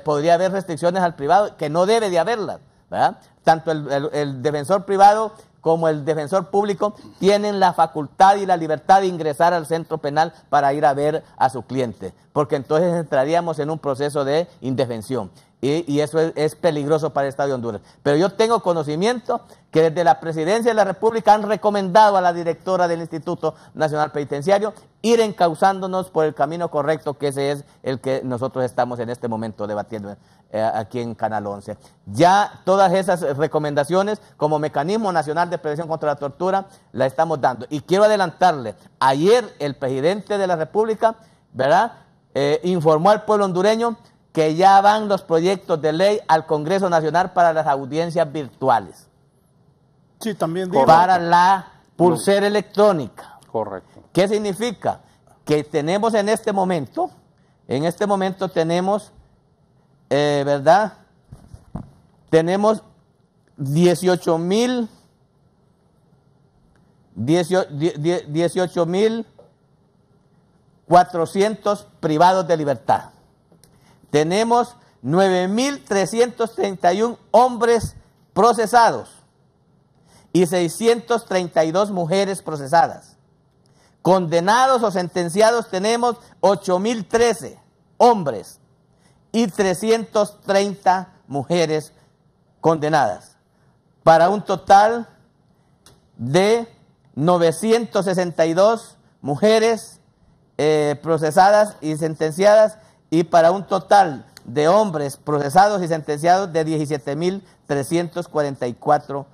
Speaker 5: podría haber restricciones al privado, que no debe de haberlas, ¿verdad? Tanto el defensor privado como el defensor público tienen la facultad y la libertad de ingresar al centro penal para ir a ver a su cliente, porque entonces entraríamos en un proceso de indefensión. y eso es peligroso para el Estado de Honduras. Pero yo tengo conocimiento que desde la Presidencia de la República han recomendado a la directora del Instituto Nacional Penitenciario ir encauzándonos por el camino correcto, que ese es el que nosotros estamos en este momento debatiendo aquí en Canal 11. Ya todas esas recomendaciones como Mecanismo Nacional de Prevención contra la Tortura la estamos dando. Y quiero adelantarle, ayer el presidente de la República, ¿verdad?, informó al pueblo hondureño que ya van los proyectos de ley al Congreso Nacional para las audiencias virtuales.
Speaker 4: Sí, también digo.
Speaker 5: Para la pulsera electrónica.
Speaker 7: Correcto.
Speaker 5: ¿Qué significa? Que tenemos en este momento tenemos, ¿verdad? Tenemos 18.400 privados de libertad. Tenemos 9.331 hombres procesados y 632 mujeres procesadas. Condenados o sentenciados tenemos 8.013 hombres y 330 mujeres condenadas, para un total de 962 mujeres procesadas y sentenciadas, y para un total de hombres procesados y sentenciados de 17.344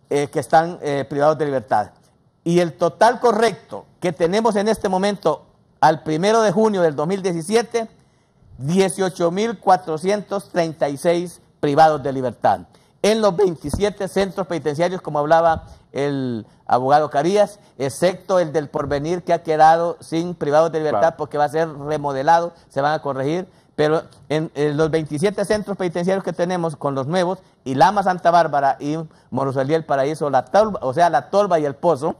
Speaker 5: que están privados de libertad. Y el total correcto que tenemos en este momento al 1 de junio del 2017, 18.436 privados de libertad. En los 27 centros penitenciarios, como hablaba el abogado Carías, excepto el del Porvenir, que ha quedado sin privados de libertad, claro, porque va a ser remodelado, se van a corregir, pero en los 27 centros penitenciarios que tenemos con los nuevos, Ilama, Santa Bárbara y Morroselí, El Paraíso, La Tolva y El Pozo,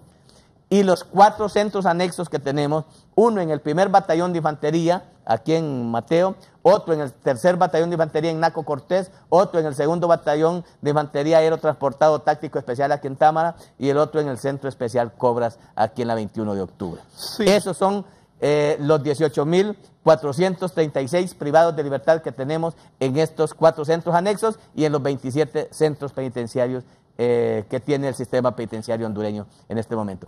Speaker 5: y los 4 centros anexos que tenemos, uno en el 1er Batallón de Infantería, aquí en Mateo, otro en el 3er Batallón de Infantería en Naco Cortés, otro en el 2º Batallón de Infantería Aerotransportado Táctico Especial aquí en Támara, y el otro en el Centro Especial Cobras aquí en la 21 de octubre. Sí. Esos son los 18.436 privados de libertad que tenemos en estos 4 centros anexos y en los 27 centros penitenciarios que tiene el sistema penitenciario hondureño en este momento.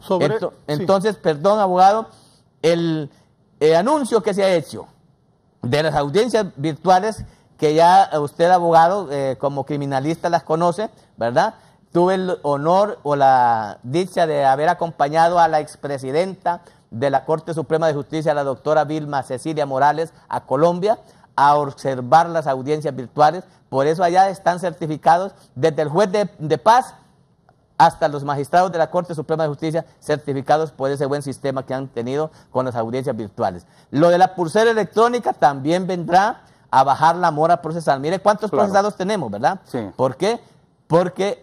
Speaker 5: Entonces, perdón, abogado, el anuncio que se ha hecho de las audiencias virtuales, que ya usted, abogado, como criminalista las conoce, ¿verdad? Tuve el honor o la dicha de haber acompañado a la expresidenta de la Corte Suprema de Justicia, la doctora Vilma Cecilia Morales, a Colombia, a observar las audiencias virtuales. Por eso allá están certificados desde el juez de paz hasta los magistrados de la Corte Suprema de Justicia, certificados por ese buen sistema que han tenido con las audiencias virtuales. Lo de la pulsera electrónica también vendrá a bajar la mora procesal. Mire cuántos procesados tenemos, ¿verdad? Sí. ¿Por qué? Porque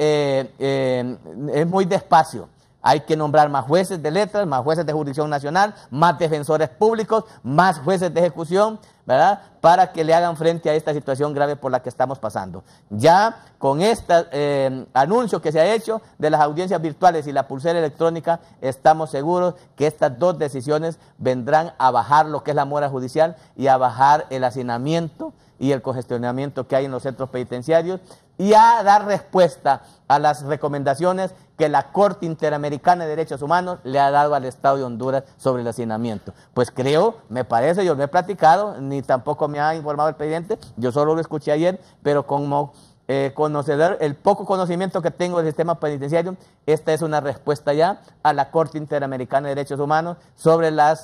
Speaker 5: es muy despacio. Hay que nombrar más jueces de letras, más jueces de jurisdicción nacional, más defensores públicos, más jueces de ejecución, ¿verdad?, para que le hagan frente a esta situación grave por la que estamos pasando. Ya con este anuncio que se ha hecho de las audiencias virtuales y la pulsera electrónica, estamos seguros que estas dos decisiones vendrán a bajar lo que es la mora judicial y a bajar el hacinamiento y el congestionamiento que hay en los centros penitenciarios, y a dar respuesta a las recomendaciones que la Corte Interamericana de Derechos Humanos le ha dado al Estado de Honduras sobre el hacinamiento. Pues creo, me parece, yo no he platicado, ni tampoco me ha informado el presidente, yo solo lo escuché ayer, pero como conocedor, el poco conocimiento que tengo del sistema penitenciario, esta es una respuesta ya a la Corte Interamericana de Derechos Humanos sobre la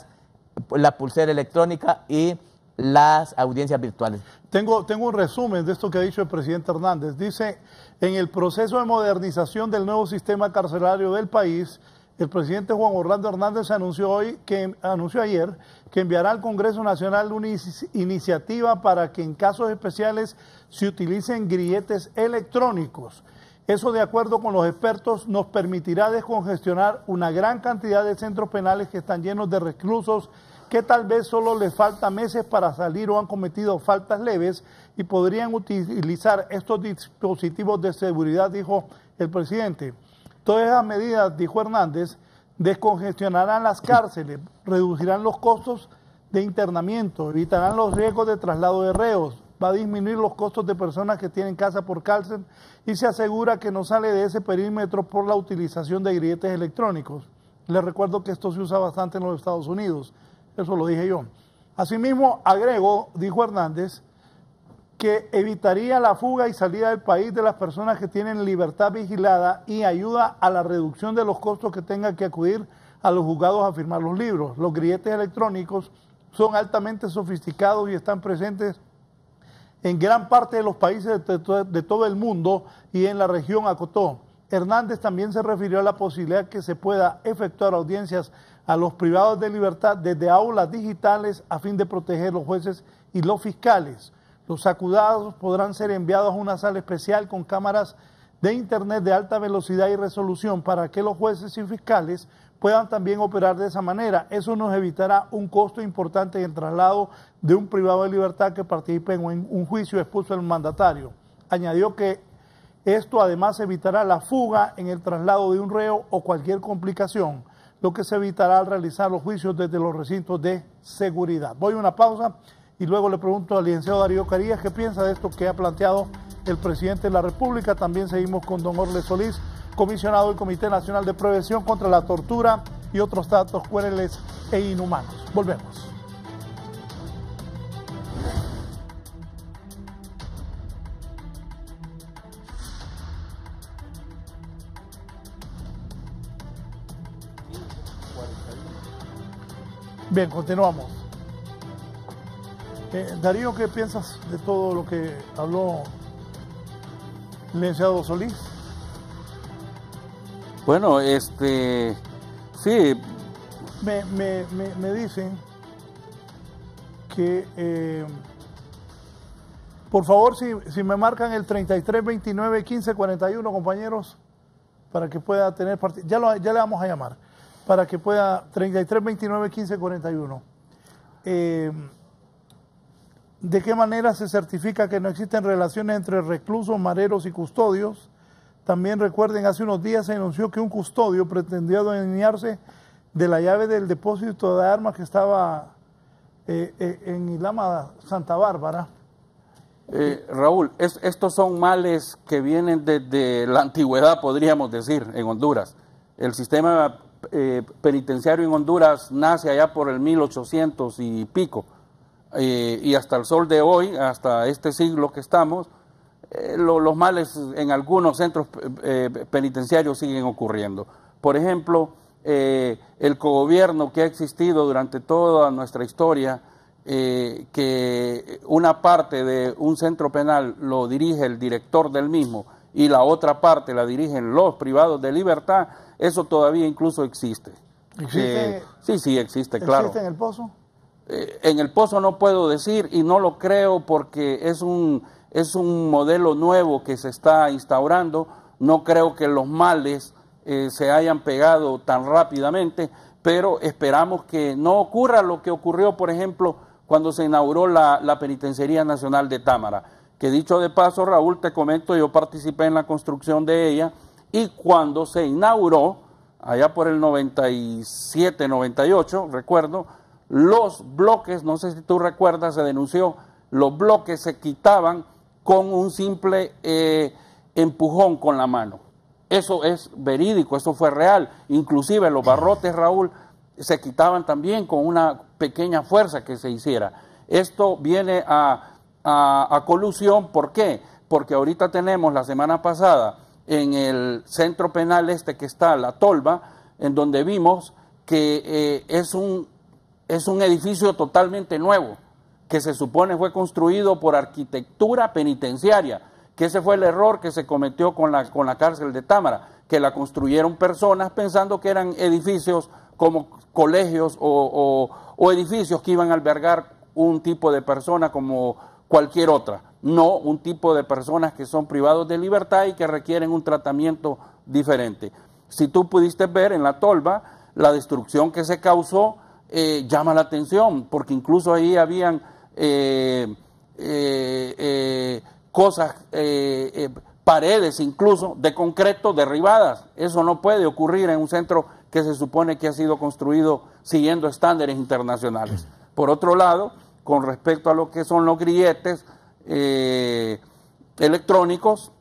Speaker 5: pulsera electrónica y las audiencias virtuales.
Speaker 4: Tengo un resumen de esto que ha dicho el presidente Hernández. Dice, en el proceso de modernización del nuevo sistema carcelario del país, el presidente Juan Orlando Hernández anunció ayer que enviará al Congreso Nacional una iniciativa para que en casos especiales se utilicen grilletes electrónicos. Eso, de acuerdo con los expertos, nos permitirá descongestionar una gran cantidad de centros penales que están llenos de reclusos que tal vez solo les falta meses para salir o han cometido faltas leves y podrían utilizar estos dispositivos de seguridad, dijo el presidente. Todas esas medidas, dijo Hernández, descongestionarán las cárceles, reducirán los costos de internamiento, evitarán los riesgos de traslado de reos, va a disminuir los costos de personas que tienen casa por cárcel y se asegura que no sale de ese perímetro por la utilización de grilletes electrónicos. Les recuerdo que esto se usa bastante en los Estados Unidos, eso lo dije yo. Asimismo, agregó, dijo Hernández, que evitaría la fuga y salida del país de las personas que tienen libertad vigilada y ayuda a la reducción de los costos que tengan que acudir a los juzgados a firmar los libros. Los grilletes electrónicos son altamente sofisticados y están presentes en gran parte de los países de todo el mundo y en la región, acotó. Hernández también se refirió a la posibilidad que se pueda efectuar audiencias a los privados de libertad desde aulas digitales a fin de proteger los jueces y los fiscales. Los acusados podrán ser enviados a una sala especial con cámaras de internet de alta velocidad y resolución para que los jueces y fiscales puedan también operar de esa manera. Eso nos evitará un costo importante en el traslado de un privado de libertad que participe en un juicio, expuso el mandatario. Añadió que esto además evitará la fuga en el traslado de un reo o cualquier complicación, lo que se evitará al realizar los juicios desde los recintos de seguridad. Voy a una pausa y luego le pregunto al licenciado Darío Carías qué piensa de esto que ha planteado el presidente de la República. También seguimos con don Orle Solís, comisionado del Comité Nacional de Prevención contra la Tortura y otros datos crueles e inhumanos. Volvemos. Bien, continuamos. Darío, ¿qué piensas de todo lo que habló el licenciado Solís?
Speaker 7: Bueno, sí.
Speaker 4: Me dicen que, por favor, si me marcan el 3329-1541, compañeros, para que pueda tener ya le vamos a llamar, para que pueda, 3329-1541. ¿De qué manera se certifica que no existen relaciones entre reclusos, mareros y custodios? También recuerden, hace unos días se anunció que un custodio pretendió adueñarse de la llave del depósito de armas que estaba en Ilama, Santa Bárbara.
Speaker 7: Raúl, estos son males que vienen desde la antigüedad, podríamos decir, en Honduras. El sistema penitenciario en Honduras nace allá por el 1800 y pico. Y hasta el sol de hoy, hasta este siglo que estamos, los males en algunos centros penitenciarios siguen ocurriendo. Por ejemplo, el cogobierno que ha existido durante toda nuestra historia, que una parte de un centro penal lo dirige el director del mismo y la otra parte la dirigen los privados de libertad, eso todavía incluso existe.
Speaker 4: ¿Existe?
Speaker 7: Sí, existe, claro.
Speaker 4: ¿Existe en el Pozo?
Speaker 7: En el Pozo no puedo decir y no lo creo porque es un modelo nuevo que se está instaurando. No creo que los males se hayan pegado tan rápidamente, pero esperamos que no ocurra lo que ocurrió, por ejemplo, cuando se inauguró la Penitenciaría Nacional de Támara, que dicho de paso, Raúl, te comento, yo participé en la construcción de ella y cuando se inauguró, allá por el 97, 98, recuerdo, los bloques, no sé si tú recuerdas, se denunció, los bloques se quitaban con un simple empujón con la mano. Eso es verídico, eso fue real. Inclusive los barrotes, Raúl, se quitaban también con una pequeña fuerza que se hiciera. Esto viene a colusión, ¿por qué? Porque ahorita tenemos la semana pasada en el centro penal que está, La Tolva, en donde vimos que es un edificio totalmente nuevo, que se supone fue construido por arquitectura penitenciaria, que ese fue el error que se cometió con la cárcel de Támara, que la construyeron personas pensando que eran edificios como colegios o edificios que iban a albergar un tipo de persona como cualquier otra, no un tipo de personas que son privados de libertad y que requieren un tratamiento diferente. Si tú pudiste ver en La Tolva, la destrucción que se causó llama la atención, porque incluso ahí habían cosas, paredes incluso de concreto derribadas. Eso no puede ocurrir en un centro que se supone que ha sido construido siguiendo estándares internacionales. Por otro lado, con respecto a lo que son los grilletes electrónicos,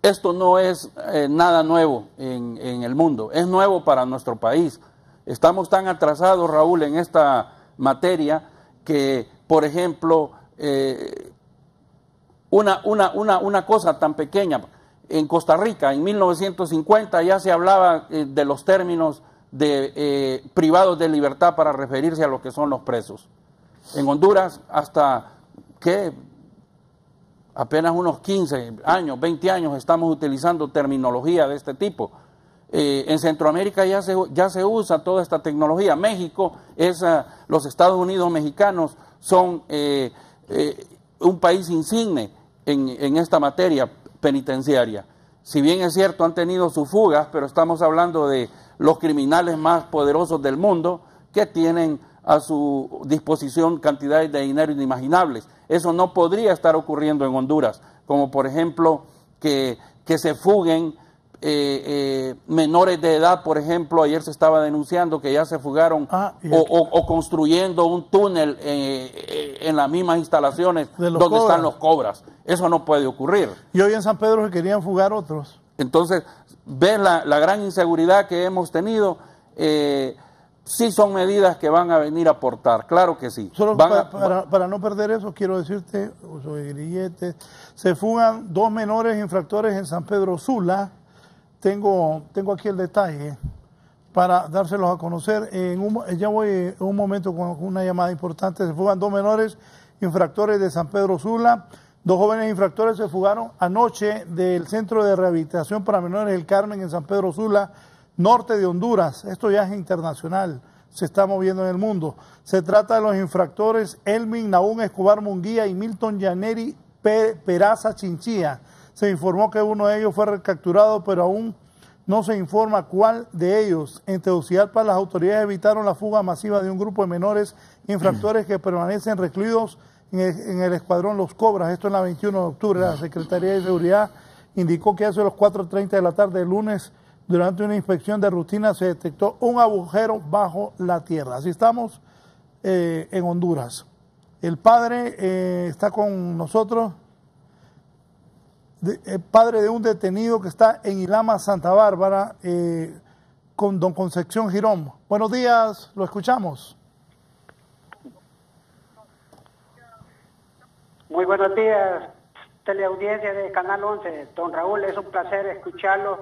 Speaker 7: esto no es nada nuevo en el mundo, es nuevo para nuestro país. Estamos tan atrasados, Raúl, en esta materia que, por ejemplo, una cosa tan pequeña, en Costa Rica en 1950 ya se hablaba de los términos de privados de libertad para referirse a lo que son los presos. En Honduras hasta que apenas unos 15 años, 20 años estamos utilizando terminología de este tipo. En Centroamérica ya se usa toda esta tecnología. México, los Estados Unidos mexicanos son un país insigne en esta materia penitenciaria. Si bien es cierto, han tenido sus fugas, pero estamos hablando de los criminales más poderosos del mundo que tienen a su disposición cantidades de dinero inimaginables. Eso no podría estar ocurriendo en Honduras, como por ejemplo que se fuguen menores de edad. Por ejemplo, ayer se estaba denunciando que ya se fugaron o construyendo un túnel en las mismas instalaciones donde están los cobras. Eso no puede ocurrir.
Speaker 4: Y hoy en San Pedro se querían fugar otros.
Speaker 7: Entonces, ves la gran inseguridad que hemos tenido. Sí son medidas que van a venir a aportar, claro que sí.
Speaker 4: Solo para no perder eso, quiero decirte, uso de grilletes, se fugan 2 menores infractores en San Pedro Sula. Tengo aquí el detalle para dárselos a conocer. Ya voy en un momento con una llamada importante. Se fugan 2 menores infractores de San Pedro Sula. 2 jóvenes infractores se fugaron anoche del Centro de Rehabilitación para Menores del Carmen en San Pedro Sula, norte de Honduras. Esto ya es internacional, se está moviendo en el mundo. Se trata de los infractores Elmin Nahún Escobar Munguía y Milton Yaneri Peraza Chinchilla. Se informó que uno de ellos fue recapturado, pero aún no se informa cuál de ellos. En Tegucigalpa, las autoridades evitaron la fuga masiva de un grupo de menores infractores que permanecen recluidos en el escuadrón Los Cobras. Esto en la 21 de octubre. La Secretaría de Seguridad indicó que hacia las 4:30 de la tarde del lunes, durante una inspección de rutina, se detectó un agujero bajo la tierra. Así estamos en Honduras. El padre está con nosotros, padre de un detenido que está en Ilama, Santa Bárbara, con don Concepción Girón. Buenos días, lo escuchamos.
Speaker 8: Muy buenos días, teleaudiencia de Canal 11. Don Raúl, es un placer escucharlo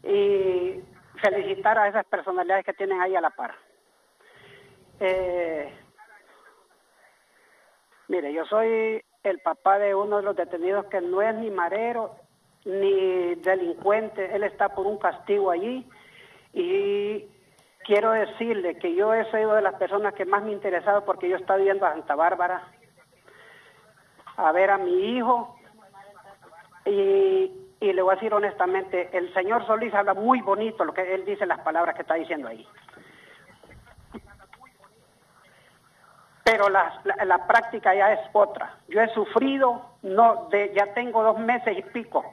Speaker 8: y felicitar a esas personalidades que tienen ahí a la par. Mire, yo soy el papá de uno de los detenidos que no es ni marero ni delincuente. Él está por un castigo allí y quiero decirle que yo he sido de las personas que más me ha interesado porque yo estaba yendo a Santa Bárbara a ver a mi hijo y le voy a decir honestamente, el señor Solís habla muy bonito lo que él dice, las palabras que está diciendo ahí. Pero la práctica ya es otra. Yo he sufrido, ya tengo 2 meses y pico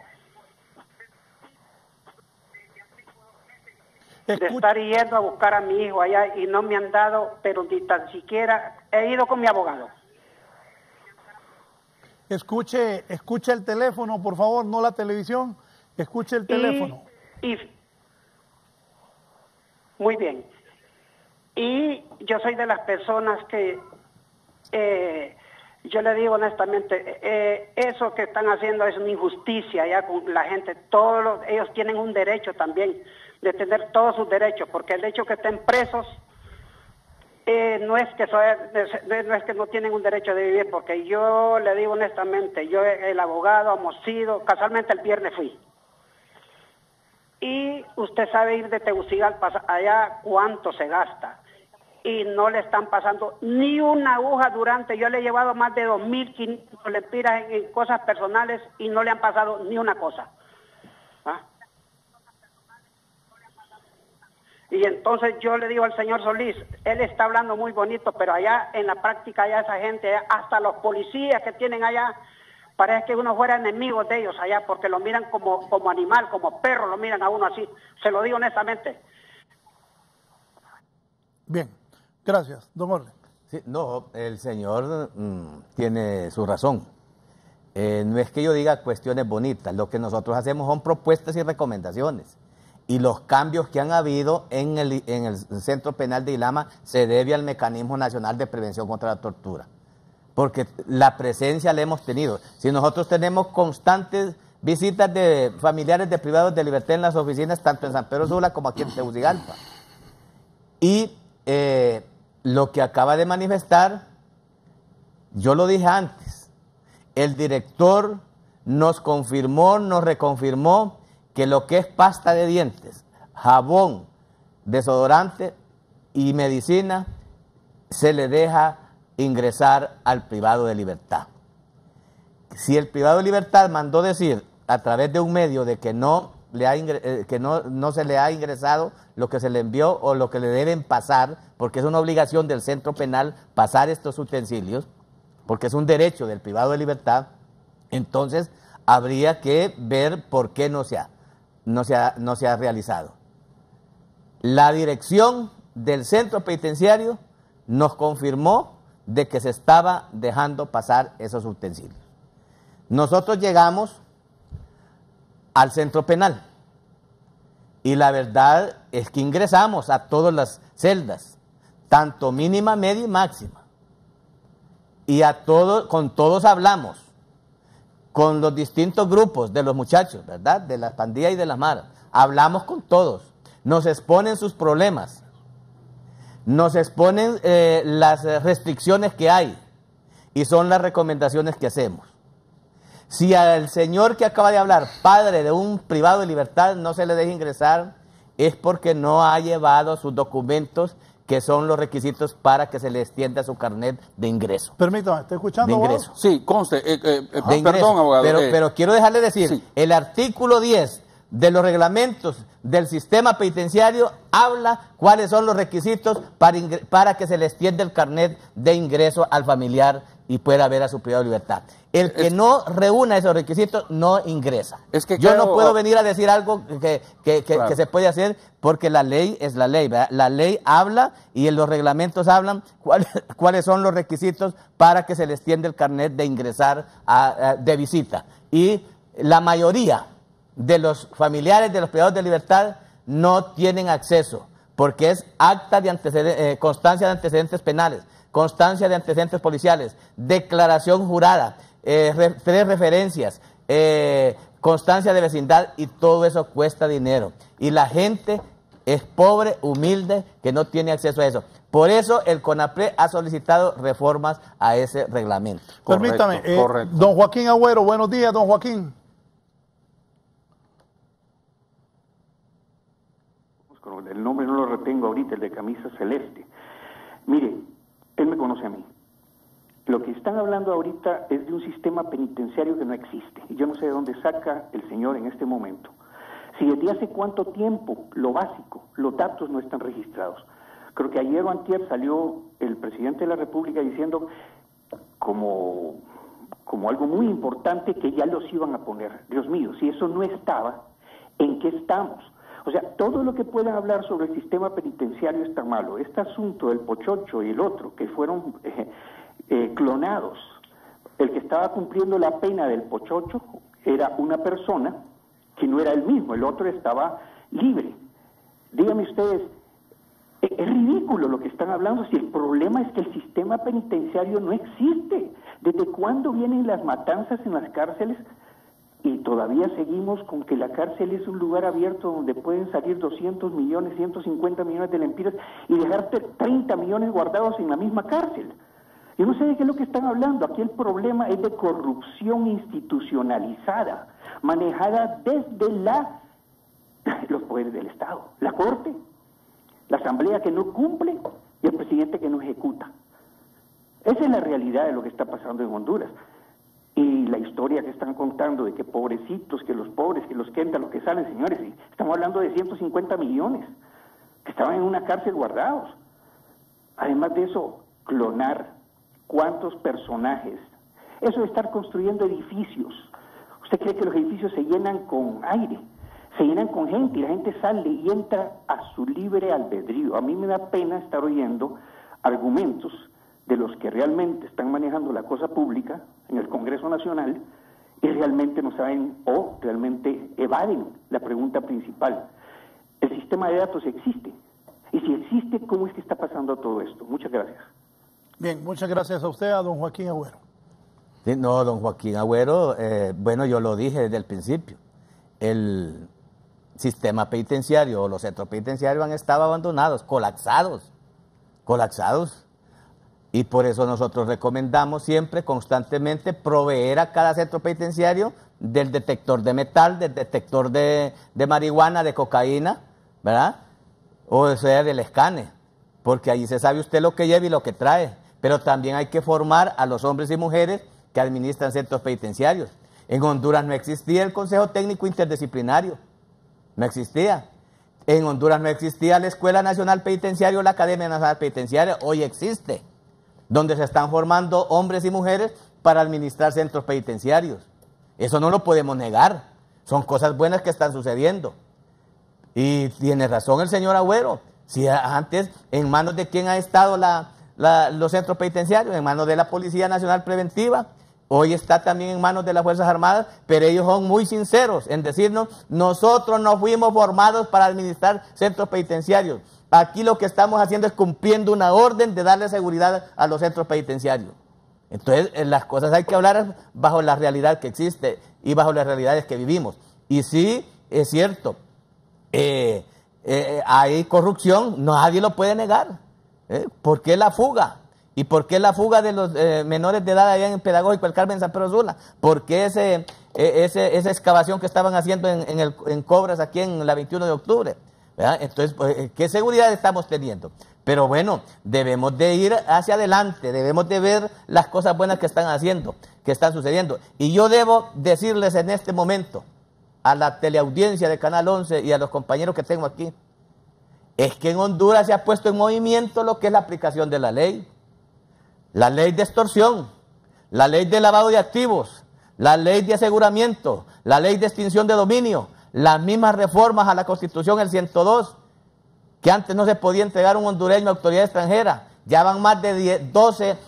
Speaker 8: de estar yendo a buscar a mi hijo allá y no me han dado, pero ni tan siquiera he ido con mi abogado.
Speaker 4: Escuche el teléfono, por favor, no la televisión. Escuche el teléfono.
Speaker 8: Muy bien. Y yo soy de las personas que, yo le digo honestamente, eso que están haciendo es una injusticia ya con la gente. Ellos tienen un derecho también de tener todos sus derechos, porque el hecho que estén presos no es que no tienen un derecho de vivir, porque yo le digo honestamente, yo el abogado hemos sido, casualmente el viernes fui, y usted sabe ir de Tegucigalpa allá cuánto se gasta, y no le están pasando ni una aguja yo le he llevado más de 2.500 lempiras en cosas personales y no le han pasado ni una cosa. ¿Ah? Y entonces yo le digo al señor Solís, él está hablando muy bonito, pero allá en la práctica, allá esa gente, hasta los policías que tienen allá, parece que uno fuera enemigo de ellos allá, porque lo miran como animal, como perro, lo miran a uno así. Se lo digo honestamente.
Speaker 4: Bien, gracias, don Orle.
Speaker 5: Sí, no, el señor tiene su razón. No es que yo diga cuestiones bonitas, lo que nosotros hacemos son propuestas y recomendaciones. Y los cambios que han habido en el Centro Penal de Ilama se debe al Mecanismo Nacional de Prevención contra la Tortura. Porque la presencia la hemos tenido. Si nosotros tenemos constantes visitas de familiares de privados de libertad en las oficinas, tanto en San Pedro Sula como aquí en Tegucigalpa. Y lo que acaba de manifestar, yo lo dije antes, el director nos confirmó, nos reconfirmó que lo que es pasta de dientes, jabón, desodorante y medicina se le deja ingresar al privado de libertad. Si el privado de libertad mandó decir a través de un medio de que no se le ha ingresado lo que se le envió o lo que le deben pasar, porque es una obligación del centro penal pasar estos utensilios, porque es un derecho del privado de libertad, entonces habría que ver por qué no se ha realizado. La dirección del centro penitenciario nos confirmó de que se estaba dejando pasar esos utensilios. Nosotros llegamos al centro penal y la verdad es que ingresamos a todas las celdas, tanto mínima, media y máxima, y con todos hablamos, con los distintos grupos de los muchachos, ¿verdad?, de las pandillas y de las maras, hablamos con todos, nos exponen sus problemas, nos exponen las restricciones que hay y son las recomendaciones que hacemos. Si al señor que acaba de hablar, padre de un privado de libertad, no se le deja ingresar, es porque no ha llevado sus documentos, que son los requisitos para que se le extienda su carnet de ingreso.
Speaker 4: Permítame, ¿está escuchando?
Speaker 5: De ingreso.
Speaker 7: Abogado? Sí, conste.
Speaker 5: De ingreso.
Speaker 7: Perdón, abogado.
Speaker 5: Pero quiero dejarle decir,
Speaker 7: sí.
Speaker 5: El artículo 10 de los reglamentos del sistema penitenciario habla cuáles son los requisitos para que se le extienda el carnet de ingreso al familiar y pueda ver a su privado de libertad. El que no reúna esos requisitos no ingresa. Yo no puedo venir a decir algo que se puede hacer porque la ley es la ley, ¿verdad? La ley habla y en los reglamentos hablan cuáles son los requisitos para que se le extienda el carnet de ingresar de visita. Y la mayoría de los familiares de los privados de libertad no tienen acceso porque es acta de constancia de antecedentes penales, constancia de antecedentes policiales, declaración jurada, 3 referencias, constancia de vecindad, y todo eso cuesta dinero. Y la gente es pobre, humilde, que no tiene acceso a eso. Por eso el CONAPRED ha solicitado reformas a ese reglamento.
Speaker 4: Permítame,
Speaker 7: correcto.
Speaker 4: Don Joaquín Agüero, buenos días, don Joaquín.
Speaker 9: El nombre no lo retengo ahorita, el de camisa celeste. Mire, él me conoce a mí. Lo que están hablando ahorita es de un sistema penitenciario que no existe. Y yo no sé de dónde saca el señor en este momento. Si desde hace cuánto tiempo, lo básico, los datos no están registrados. Creo que ayer o antier salió el presidente de la República diciendo como algo muy importante que ya los iban a poner. Dios mío, si eso no estaba, ¿en qué estamos? O sea, todo lo que puedan hablar sobre el sistema penitenciario está malo. Este asunto del Pochocho y el otro, que fueron clonados, el que estaba cumpliendo la pena del Pochocho era una persona que no era él mismo, el otro estaba libre. Díganme ustedes, es ridículo lo que están hablando si el problema es que el sistema penitenciario no existe. ¿Desde cuándo vienen las matanzas en las cárceles? Y todavía seguimos con que la cárcel es un lugar abierto donde pueden salir 200 millones, 150 millones de lempiras y dejarte 30 millones guardados en la misma cárcel. Yo no sé de qué es lo que están hablando. Aquí el problema es de corrupción institucionalizada, manejada desde los poderes del Estado. La Corte, la Asamblea que no cumple y el presidente que no ejecuta. Esa es la realidad de lo que está pasando en Honduras. Y la historia que están contando de que pobrecitos, que los pobres, que los que entran, los que salen, señores, estamos hablando de 150 millones que estaban en una cárcel guardados. Además de eso, clonar cuántos personajes. Eso de estar construyendo edificios. ¿Usted cree que los edificios se llenan con aire? Se llenan con gente y la gente sale y entra a su libre albedrío. A mí me da pena estar oyendo argumentos de los que realmente están manejando la cosa pública en el Congreso Nacional y realmente no saben o realmente evaden la pregunta principal. El sistema de datos existe. Y si existe, ¿cómo es que está pasando todo esto? Muchas gracias.
Speaker 4: Bien, muchas gracias a usted, a don Joaquín Agüero.
Speaker 5: Sí, no, don Joaquín Agüero, bueno, yo lo dije desde el principio. El sistema penitenciario o los centros penitenciarios han estado abandonados, colapsados. Y por eso nosotros recomendamos siempre, constantemente, proveer a cada centro penitenciario del detector de metal, del detector de marihuana, de cocaína, ¿verdad? O sea, del escane, porque allí se sabe usted lo que lleva y lo que trae. Pero también hay que formar a los hombres y mujeres que administran centros penitenciarios. En Honduras no existía el Consejo Técnico Interdisciplinario, no existía. En Honduras no existía la Escuela Nacional Penitenciaria o la Academia Nacional Penitenciaria, hoy existe, donde se están formando hombres y mujeres para administrar centros penitenciarios. Eso no lo podemos negar, son cosas buenas que están sucediendo. Y tiene razón el señor Agüero, si antes, ¿en manos de quién ha estado los centros penitenciarios? En manos de la Policía Nacional Preventiva, hoy está también en manos de las Fuerzas Armadas, pero ellos son muy sinceros en decirnos, nosotros no fuimos formados para administrar centros penitenciarios. Aquí lo que estamos haciendo es cumpliendo una orden de darle seguridad a los centros penitenciarios. Entonces, las cosas hay que hablar bajo la realidad que existe y bajo las realidades que vivimos. Y sí, es cierto, hay corrupción, nadie lo puede negar. ¿Por qué la fuga? ¿Y por qué la fuga de los menores de edad allá en Pedagógico, el Carmen San Pedro Sula? ¿Por qué esa excavación que estaban haciendo en Cobras aquí en la 21 de octubre? ¿Verdad? Entonces, ¿qué seguridad estamos teniendo? Pero bueno, debemos de ir hacia adelante, debemos de ver las cosas buenas que están haciendo, que están sucediendo. Y yo debo decirles en este momento, a la teleaudiencia de Canal 11 y a los compañeros que tengo aquí, es que en Honduras se ha puesto en movimiento lo que es la aplicación de la ley de extorsión, la ley de lavado de activos, la ley de aseguramiento, la ley de extinción de dominio, las mismas reformas a la Constitución, el 102, que antes no se podía entregar un hondureño a autoridad extranjera, ya van más de 12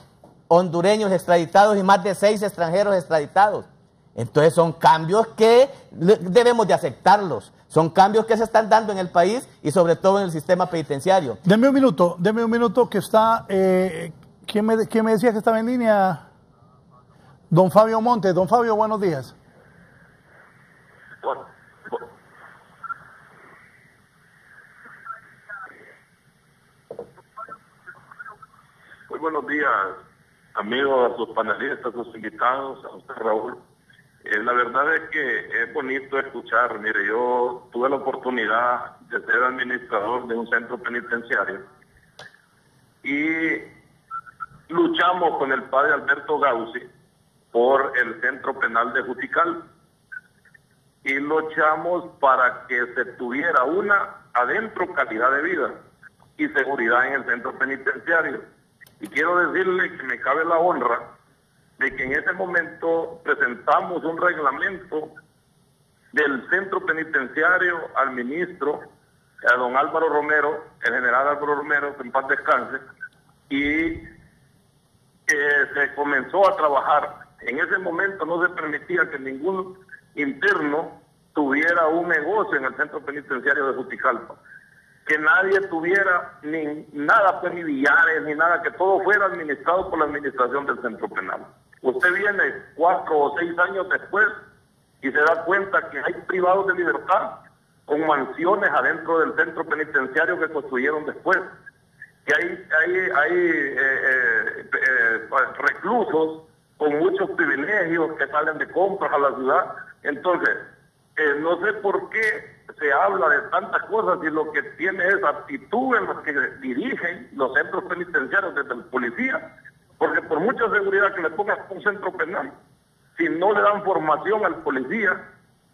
Speaker 5: hondureños extraditados y más de 6 extranjeros extraditados. Entonces son cambios que debemos de aceptarlos, son cambios que se están dando en el país y sobre todo en el sistema penitenciario.
Speaker 4: Deme un minuto que está, ¿quién me decía que estaba en línea? Don Fabio Montes. Don Fabio, buenos días.
Speaker 10: Muy buenos días, amigos, a sus panelistas, a sus invitados, a usted, Raúl. La verdad es que es bonito escuchar. Mire, yo tuve la oportunidad de ser administrador de un centro penitenciario y luchamos con el padre Alberto Gauci por el centro penal de Juticalpa y luchamos para que se tuviera adentro calidad de vida y seguridad en el centro penitenciario. Y quiero decirle que me cabe la honra de que en ese momento presentamos un reglamento del centro penitenciario al ministro, a don Álvaro Romero, el general Álvaro Romero, que en paz descanse, y se comenzó a trabajar. En ese momento no se permitía que ningún interno tuviera un negocio en el centro penitenciario de Juticalpa, que nadie tuviera nada, pues, ni billares, ni nada, que todo fuera administrado por la administración del centro penal. Usted viene 4 o 6 años después y se da cuenta que hay privados de libertad con mansiones adentro del centro penitenciario que construyeron después, que hay reclusos con muchos privilegios que salen de compras a la ciudad. Entonces, no sé por qué se habla de tantas cosas y lo que tiene es actitud en los que dirigen los centros penitenciarios desde la policía, porque por mucha seguridad que le pongan un centro penal, si no le dan formación al policía,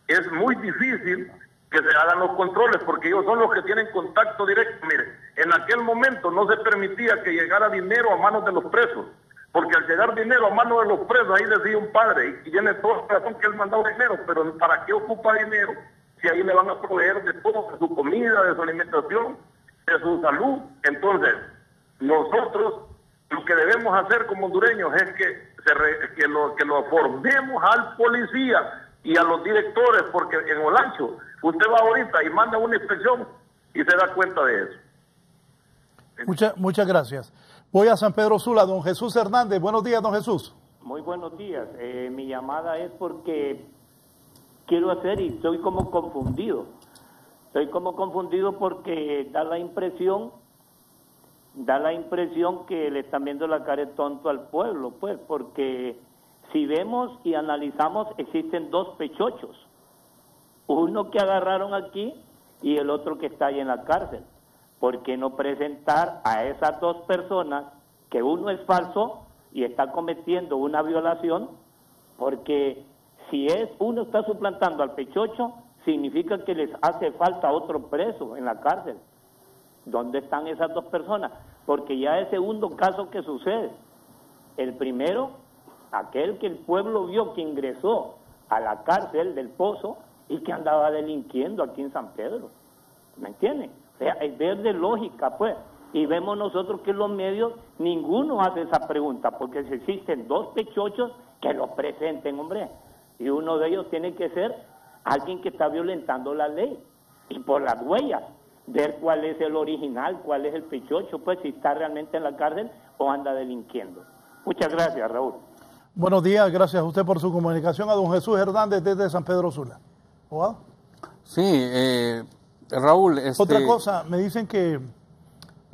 Speaker 10: es muy difícil que se hagan los controles, porque ellos son los que tienen contacto directo. Mire, en aquel momento no se permitía que llegara dinero a manos de los presos, porque al llegar dinero a manos de los presos, ahí decía un padre, y tiene toda la razón que él mandaba dinero, pero ¿para qué ocupa dinero si ahí le van a proveer de todo, de su comida, de su alimentación, de su salud? Entonces, nosotros Lo que debemos hacer como hondureños es que lo formemos al policía y a los directores, porque en Olancho usted va ahorita y manda una inspección y se da cuenta de eso.
Speaker 4: Muchas gracias. Voy a San Pedro Sula, don Jesús Hernández. Buenos días, don Jesús.
Speaker 11: Muy buenos días. Mi llamada es porque quiero hacer y estoy como confundido. Estoy como confundido porque da la impresión que le están viendo la cara de tonto al pueblo, pues, porque si vemos y analizamos, existen dos pechochos. Uno que agarraron aquí y el otro que está ahí en la cárcel. ¿Por qué no presentar a esas dos personas, que uno es falso y está cometiendo una violación? Porque si uno está suplantando al pechocho, significa que les hace falta otro preso en la cárcel. ¿Dónde están esas dos personas? Porque ya es segundo caso que sucede. El primero, aquel que el pueblo vio que ingresó a la cárcel del Pozo y que andaba delinquiendo aquí en San Pedro. ¿Me entienden? O sea, es ver de lógica, pues. Y vemos nosotros que los medios, ninguno hace esa pregunta, porque si existen dos pechochos, que los presenten, hombre. Y uno de ellos tiene que ser alguien que está violentando la ley. Y por las huellas, ver cuál es el original, cuál es el pechocho, pues si está realmente en la cárcel o anda delinquiendo. Muchas gracias, Raúl.
Speaker 4: Buenos días, gracias a usted por su comunicación. A don Jesús Hernández desde San Pedro Sula. ¿Abogado?
Speaker 7: Sí, Raúl.
Speaker 4: Otra cosa, me dicen que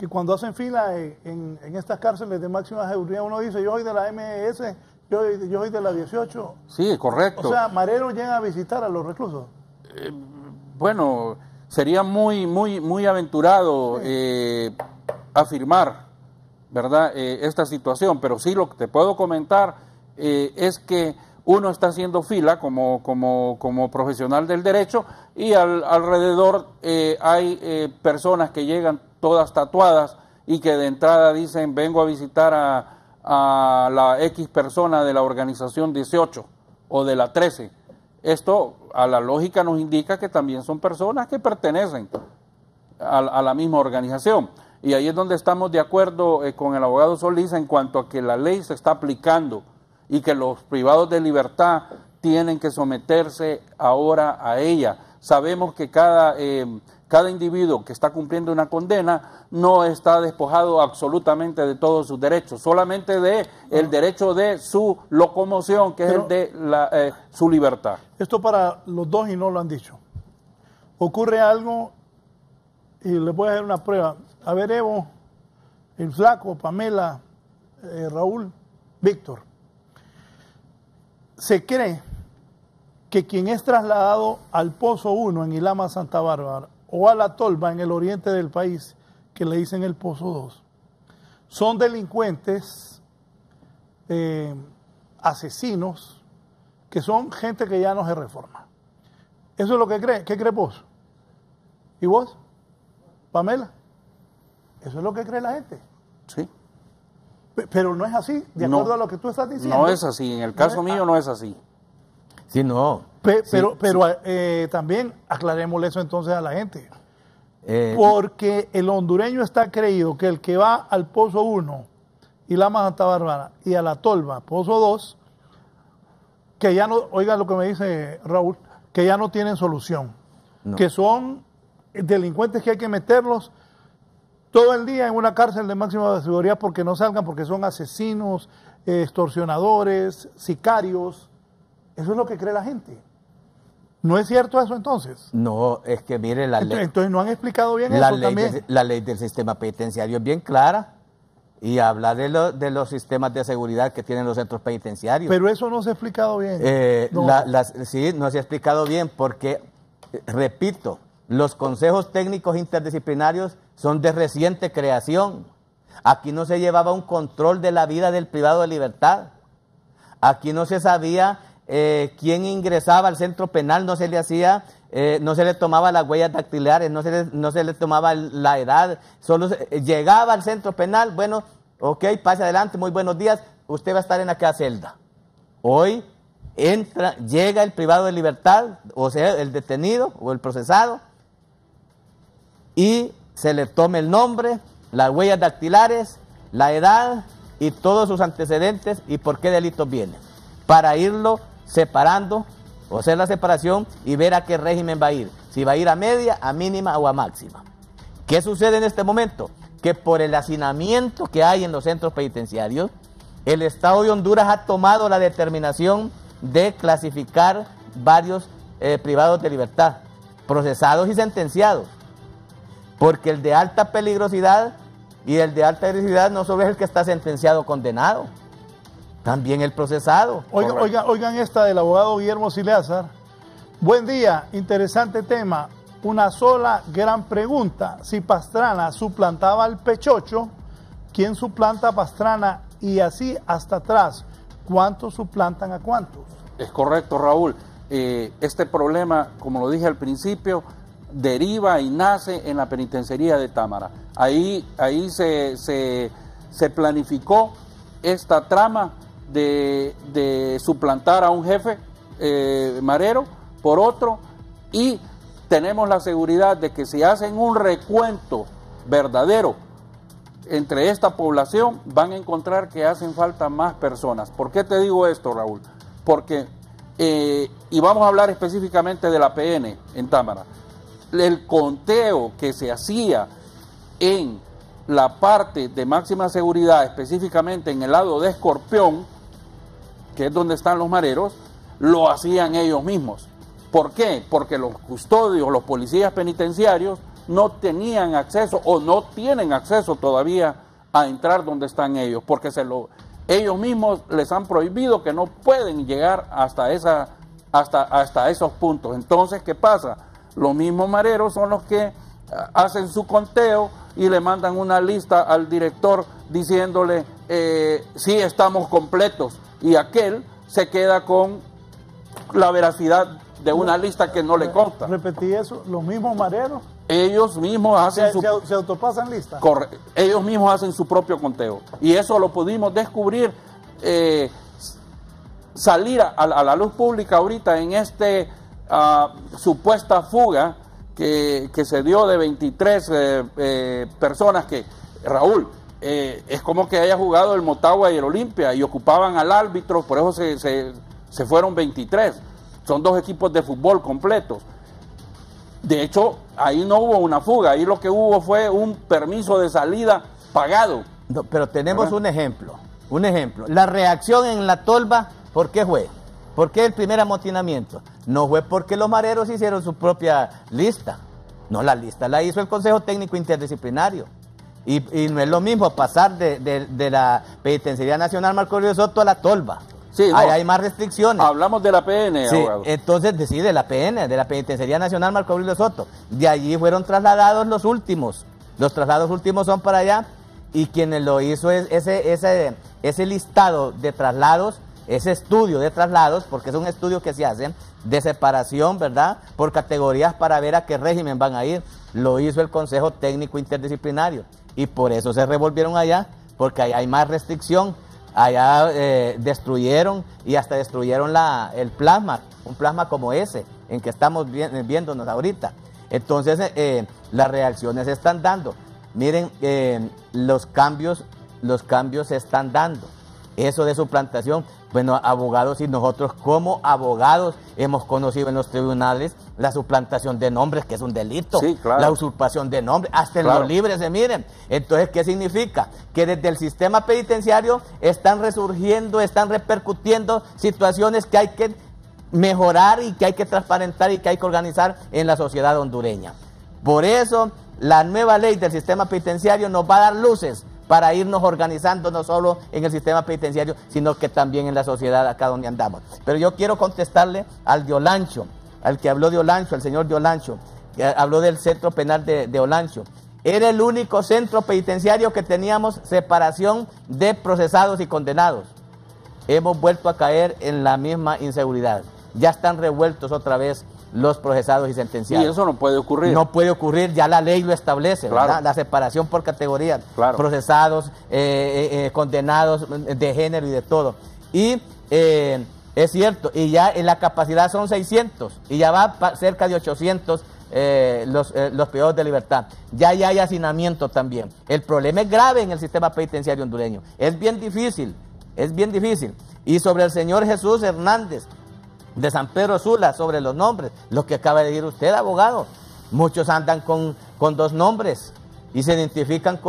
Speaker 4: cuando hacen fila en estas cárceles de máxima seguridad, uno dice, yo soy de la MS, yo soy de la 18.
Speaker 7: Sí, correcto.
Speaker 4: O sea, mareros llegan a visitar a los reclusos.
Speaker 7: Bueno, sería muy aventurado afirmar, ¿verdad?, esta situación, pero sí lo que te puedo comentar es que uno está haciendo fila como profesional del derecho y alrededor hay personas que llegan todas tatuadas y que de entrada dicen vengo a visitar a la X persona de la organización 18 o de la 13. Esto a la lógica nos indica que también son personas que pertenecen a la misma organización. Y ahí es donde estamos de acuerdo con el abogado Solís en cuanto a que la ley se está aplicando y que los privados de libertad tienen que someterse ahora a ella. Sabemos que cada individuo que está cumpliendo una condena no está despojado absolutamente de todos sus derechos, solamente de el derecho de su locomoción, que es el de su libertad.
Speaker 4: Esto para los dos y no lo han dicho. Ocurre algo y les voy a hacer una prueba. A ver, Evo, el Flaco, Pamela, Raúl, Víctor. Se cree que quien es trasladado al Pozo 1 en Ilama, Santa Bárbara, o a la Tolva en el oriente del país, que le dicen el Pozo 2, son delincuentes, asesinos, que son gente que ya no se reforma. Eso es lo que cree. ¿Qué crees vos? ¿Y vos, Pamela? Eso es lo que cree la gente.
Speaker 7: Sí.
Speaker 4: Pero no es así, de acuerdo a lo que tú estás diciendo.
Speaker 7: No es así, en el caso mío no es así.
Speaker 5: Sí, no.
Speaker 4: Pero también aclarémosle eso entonces a la gente. Porque el hondureño está creído que el que va al Pozo 1, Ilama, Santa Bárbara, y a la Tolva, Pozo 2, que ya no, oiga lo que me dice Raúl, que ya no tienen solución. No. Que son delincuentes que hay que meterlos todo el día en una cárcel de máxima seguridad porque no salgan, porque son asesinos, extorsionadores, sicarios. Eso es lo que cree la gente. ¿No es cierto eso entonces?
Speaker 5: No, es que mire la ley.
Speaker 4: Entonces no han explicado bien eso también.
Speaker 5: La ley del sistema penitenciario es bien clara y habla de los sistemas de seguridad que tienen los centros penitenciarios.
Speaker 4: Pero eso no se ha explicado bien.
Speaker 5: Sí, no se ha explicado bien porque, repito, los consejos técnicos interdisciplinarios son de reciente creación. Aquí no se llevaba un control de la vida del privado de libertad. Aquí no se sabía quién ingresaba al centro penal, no se le hacía, no se le tomaba las huellas dactilares, no se le tomaba la edad, solo llegaba al centro penal, bueno, ok, pase adelante, muy buenos días, usted va a estar en aquella celda. Hoy llega el privado de libertad, o sea, el detenido o el procesado, y se le toma el nombre, las huellas dactilares, la edad, y todos sus antecedentes y por qué delitos vienen, para irlo separando o hacer la separación y ver a qué régimen va a ir, si va a ir a media, a mínima o a máxima. ¿Qué sucede en este momento? Que por el hacinamiento que hay en los centros penitenciarios, el Estado de Honduras ha tomado la determinación de clasificar varios privados de libertad, procesados y sentenciados, porque el de alta peligrosidad y el de alta peligrosidad no solo es el que está sentenciado, condenado, también el procesado.
Speaker 4: Oigan esta del abogado Guillermo Sileazar. Buen día, interesante tema. Una sola gran pregunta. Si Pastrana suplantaba al Pechocho, ¿quién suplanta a Pastrana? Y así hasta atrás, ¿cuántos suplantan a cuántos?
Speaker 7: Es correcto, Raúl. Este problema, como lo dije al principio, deriva y nace en la penitenciaría de Támara. Ahí se planificó esta trama de suplantar a un jefe marero por otro, y tenemos la seguridad de que si hacen un recuento verdadero entre esta población, van a encontrar que hacen falta más personas. ¿Por qué te digo esto, Raúl? Porque, y vamos a hablar específicamente de la PN en Támara, el conteo que se hacía en la parte de máxima seguridad, específicamente en el lado de Escorpión, que es donde están los mareros, lo hacían ellos mismos. ¿Por qué? Porque los custodios, los policías penitenciarios no tenían acceso o no tienen acceso todavía a entrar donde están ellos, porque ellos mismos les han prohibido que no pueden llegar hasta esos puntos. Entonces, ¿qué pasa? Los mismos mareros son los que hacen su conteo y le mandan una lista al director diciéndole sí, estamos completos, y aquel se queda con la veracidad de una lista que no le consta.
Speaker 4: Repetí eso, los mismos mareros.
Speaker 7: Ellos mismos hacen
Speaker 4: se autopasan lista.
Speaker 7: Ellos mismos hacen su propio conteo. Y eso lo pudimos descubrir, salir a la luz pública ahorita en supuesta fuga que se dio de 23 personas que, Raúl, es como que haya jugado el Motagua y el Olimpia y ocupaban al árbitro, por eso se fueron 23. Son dos equipos de fútbol completos. De hecho, ahí no hubo una fuga, ahí lo que hubo fue un permiso de salida pagado.
Speaker 5: No, pero tenemos un ejemplo. La reacción en la tolva, ¿por qué fue? ¿Por qué el primer amotinamiento? No fue porque los mareros hicieron su propia lista. No, la lista la hizo el Consejo Técnico Interdisciplinario. Y no es lo mismo pasar de la Penitenciaría Nacional Marco Aurelio Soto a la tolva.
Speaker 7: Sí, no,
Speaker 5: hay más restricciones.
Speaker 7: Hablamos de la PN,
Speaker 5: sí,
Speaker 7: abogado.
Speaker 5: Entonces, de la PN, de la Penitenciaría Nacional Marco Aurelio Soto. De allí fueron trasladados los últimos. Los traslados últimos son para allá, y quienes lo hizo es ese listado de traslados, ese estudio de traslados, porque es un estudio que se hace de separación, ¿verdad?, por categorías para ver a qué régimen van a ir. Lo hizo el Consejo Técnico Interdisciplinario, y por eso se revolvieron allá, porque allá hay más restricción. Allá destruyeron y hasta destruyeron el plasma, un plasma como ese, en que estamos viéndonos ahorita. Entonces, las reacciones se están dando. Miren, los cambios se están dando. Eso de suplantación, bueno, abogados y nosotros como abogados hemos conocido en los tribunales la suplantación de nombres, que es un delito,
Speaker 7: sí, claro.
Speaker 5: La usurpación de nombres, hasta en los libres se miren. Entonces, ¿qué significa? Que desde el sistema penitenciario están resurgiendo, están repercutiendo situaciones que hay que mejorar y que hay que transparentar y que hay que organizar en la sociedad hondureña. Por eso, la nueva ley del sistema penitenciario nos va a dar luces para irnos organizando no solo en el sistema penitenciario, sino que también en la sociedad acá donde andamos. Pero yo quiero contestarle al de Olancho, al que habló de Olancho, al señor de Olancho, que habló del centro penal de Olancho. Era el único centro penitenciario que teníamos separación de procesados y condenados. Hemos vuelto a caer en la misma inseguridad. Ya están revueltos otra vez los procesados y sentenciados.
Speaker 7: Y eso no puede ocurrir.
Speaker 5: No puede ocurrir, ya la ley lo establece,
Speaker 7: claro.
Speaker 5: ¿verdad? La separación por categorías,
Speaker 7: claro.
Speaker 5: Procesados, condenados de género y de todo. Y es cierto, y ya en la capacidad son 600, y ya va cerca de 800 los privados de libertad. Ya hay hacinamiento también. El problema es grave en el sistema penitenciario hondureño. Es bien difícil. Y sobre el señor Jesús Hernández de San Pedro Sula, sobre los nombres, lo que acaba de decir usted, abogado, muchos andan con 2 nombres y se identifican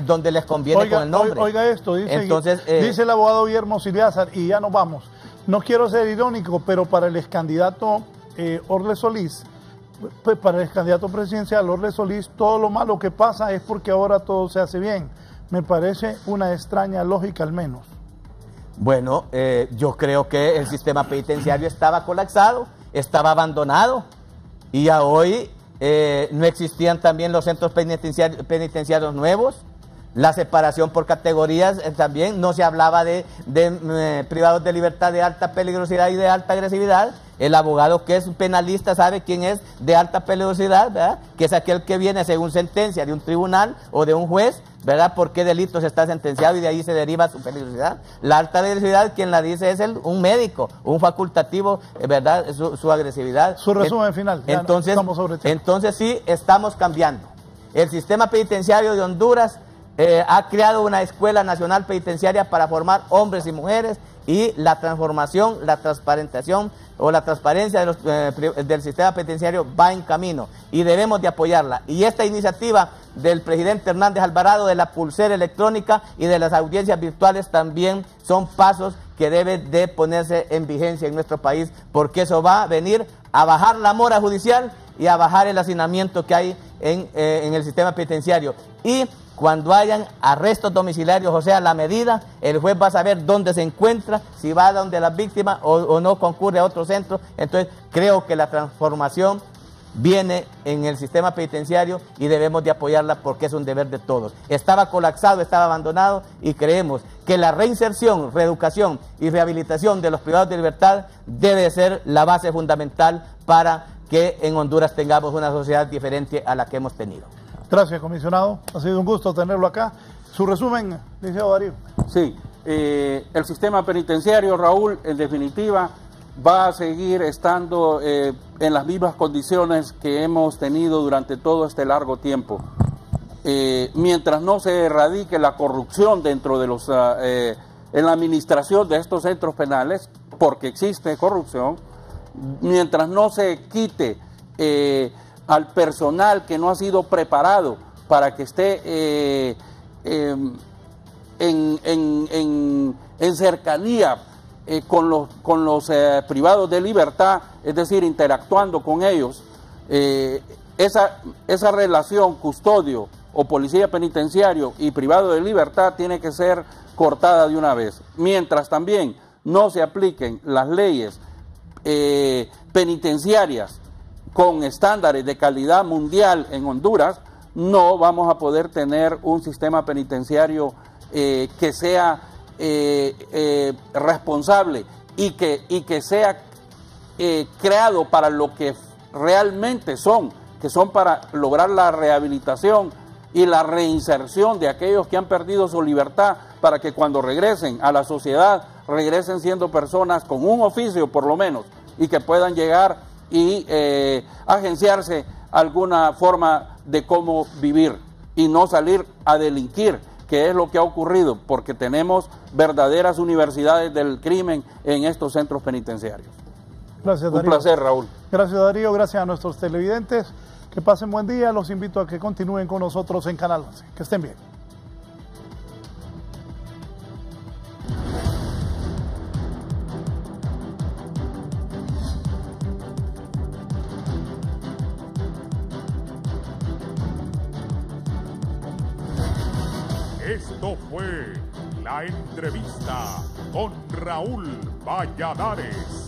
Speaker 5: donde les conviene con el nombre.
Speaker 4: Oiga esto, dice el abogado Guillermo Siliazar, y ya nos vamos. No quiero ser irónico, pero para el ex candidato Orles Solís, pues para el ex candidato presidencial Orles Solís, todo lo malo que pasa es porque ahora todo se hace bien. Me parece una extraña lógica al menos.
Speaker 5: Bueno, yo creo que el sistema penitenciario estaba colapsado, estaba abandonado, y ya hoy no existían también los centros penitenciarios nuevos, la separación por categorías también, no se hablaba de privados de libertad de alta peligrosidad y de alta agresividad. El abogado que es penalista sabe quién es de alta peligrosidad, ¿verdad? Que es aquel que viene según sentencia de un tribunal o de un juez, ¿verdad? Por qué delitos está sentenciado y de ahí se deriva su peligrosidad. La alta agresividad, quien la dice es un médico, un facultativo, ¿verdad? Su agresividad.
Speaker 4: Su resumen final.
Speaker 5: Entonces sí, estamos cambiando. El sistema penitenciario de Honduras ha creado una escuela nacional penitenciaria para formar hombres y mujeres, y la transformación, la transparentación o la transparencia del sistema penitenciario va en camino y debemos de apoyarla. Y esta iniciativa del presidente Hernández Alvarado de la pulsera electrónica y de las audiencias virtuales también son pasos que deben de ponerse en vigencia en nuestro país, porque eso va a venir a bajar la mora judicial y a bajar el hacinamiento que hay en el sistema penitenciario. Y cuando hayan arrestos domiciliarios, o sea, la medida, el juez va a saber dónde se encuentra, si va a donde la víctima o no concurre a otro centro. Entonces, creo que la transformación viene en el sistema penitenciario y debemos de apoyarla porque es un deber de todos. Estaba colapsado, estaba abandonado, y creemos que la reinserción, reeducación y rehabilitación de los privados de libertad debe ser la base fundamental para que en Honduras tengamos una sociedad diferente a la que hemos tenido.
Speaker 4: Gracias, comisionado. Ha sido un gusto tenerlo acá. Su resumen, licenciado Darío.
Speaker 7: Sí, el sistema penitenciario, Raúl, en definitiva, va a seguir estando en las mismas condiciones que hemos tenido durante todo este largo tiempo. Mientras no se erradique la corrupción dentro de en la administración de estos centros penales, porque existe corrupción, mientras no se quite al personal que no ha sido preparado para que esté en cercanía con los privados de libertad, es decir, interactuando con ellos, esa relación custodio o policía penitenciario y privado de libertad tiene que ser cortada de una vez. Mientras también no se apliquen las leyes penitenciarias con estándares de calidad mundial en Honduras, no vamos a poder tener un sistema penitenciario que sea responsable y que sea creado para lo que realmente son, que son para lograr la rehabilitación y la reinserción de aquellos que han perdido su libertad, para que cuando regresen a la sociedad, regresen siendo personas con un oficio por lo menos, y que puedan llegar y agenciarse alguna forma de cómo vivir y no salir a delinquir, que es lo que ha ocurrido, porque tenemos verdaderas universidades del crimen en estos centros penitenciarios.
Speaker 4: Gracias, Darío.
Speaker 7: Un placer, Raúl.
Speaker 4: Gracias, Darío. Gracias a nuestros televidentes. Que pasen buen día. Los invito a que continúen con nosotros en Canal 11. Que estén bien.
Speaker 1: Esto fue La Entrevista con Raúl Valladares.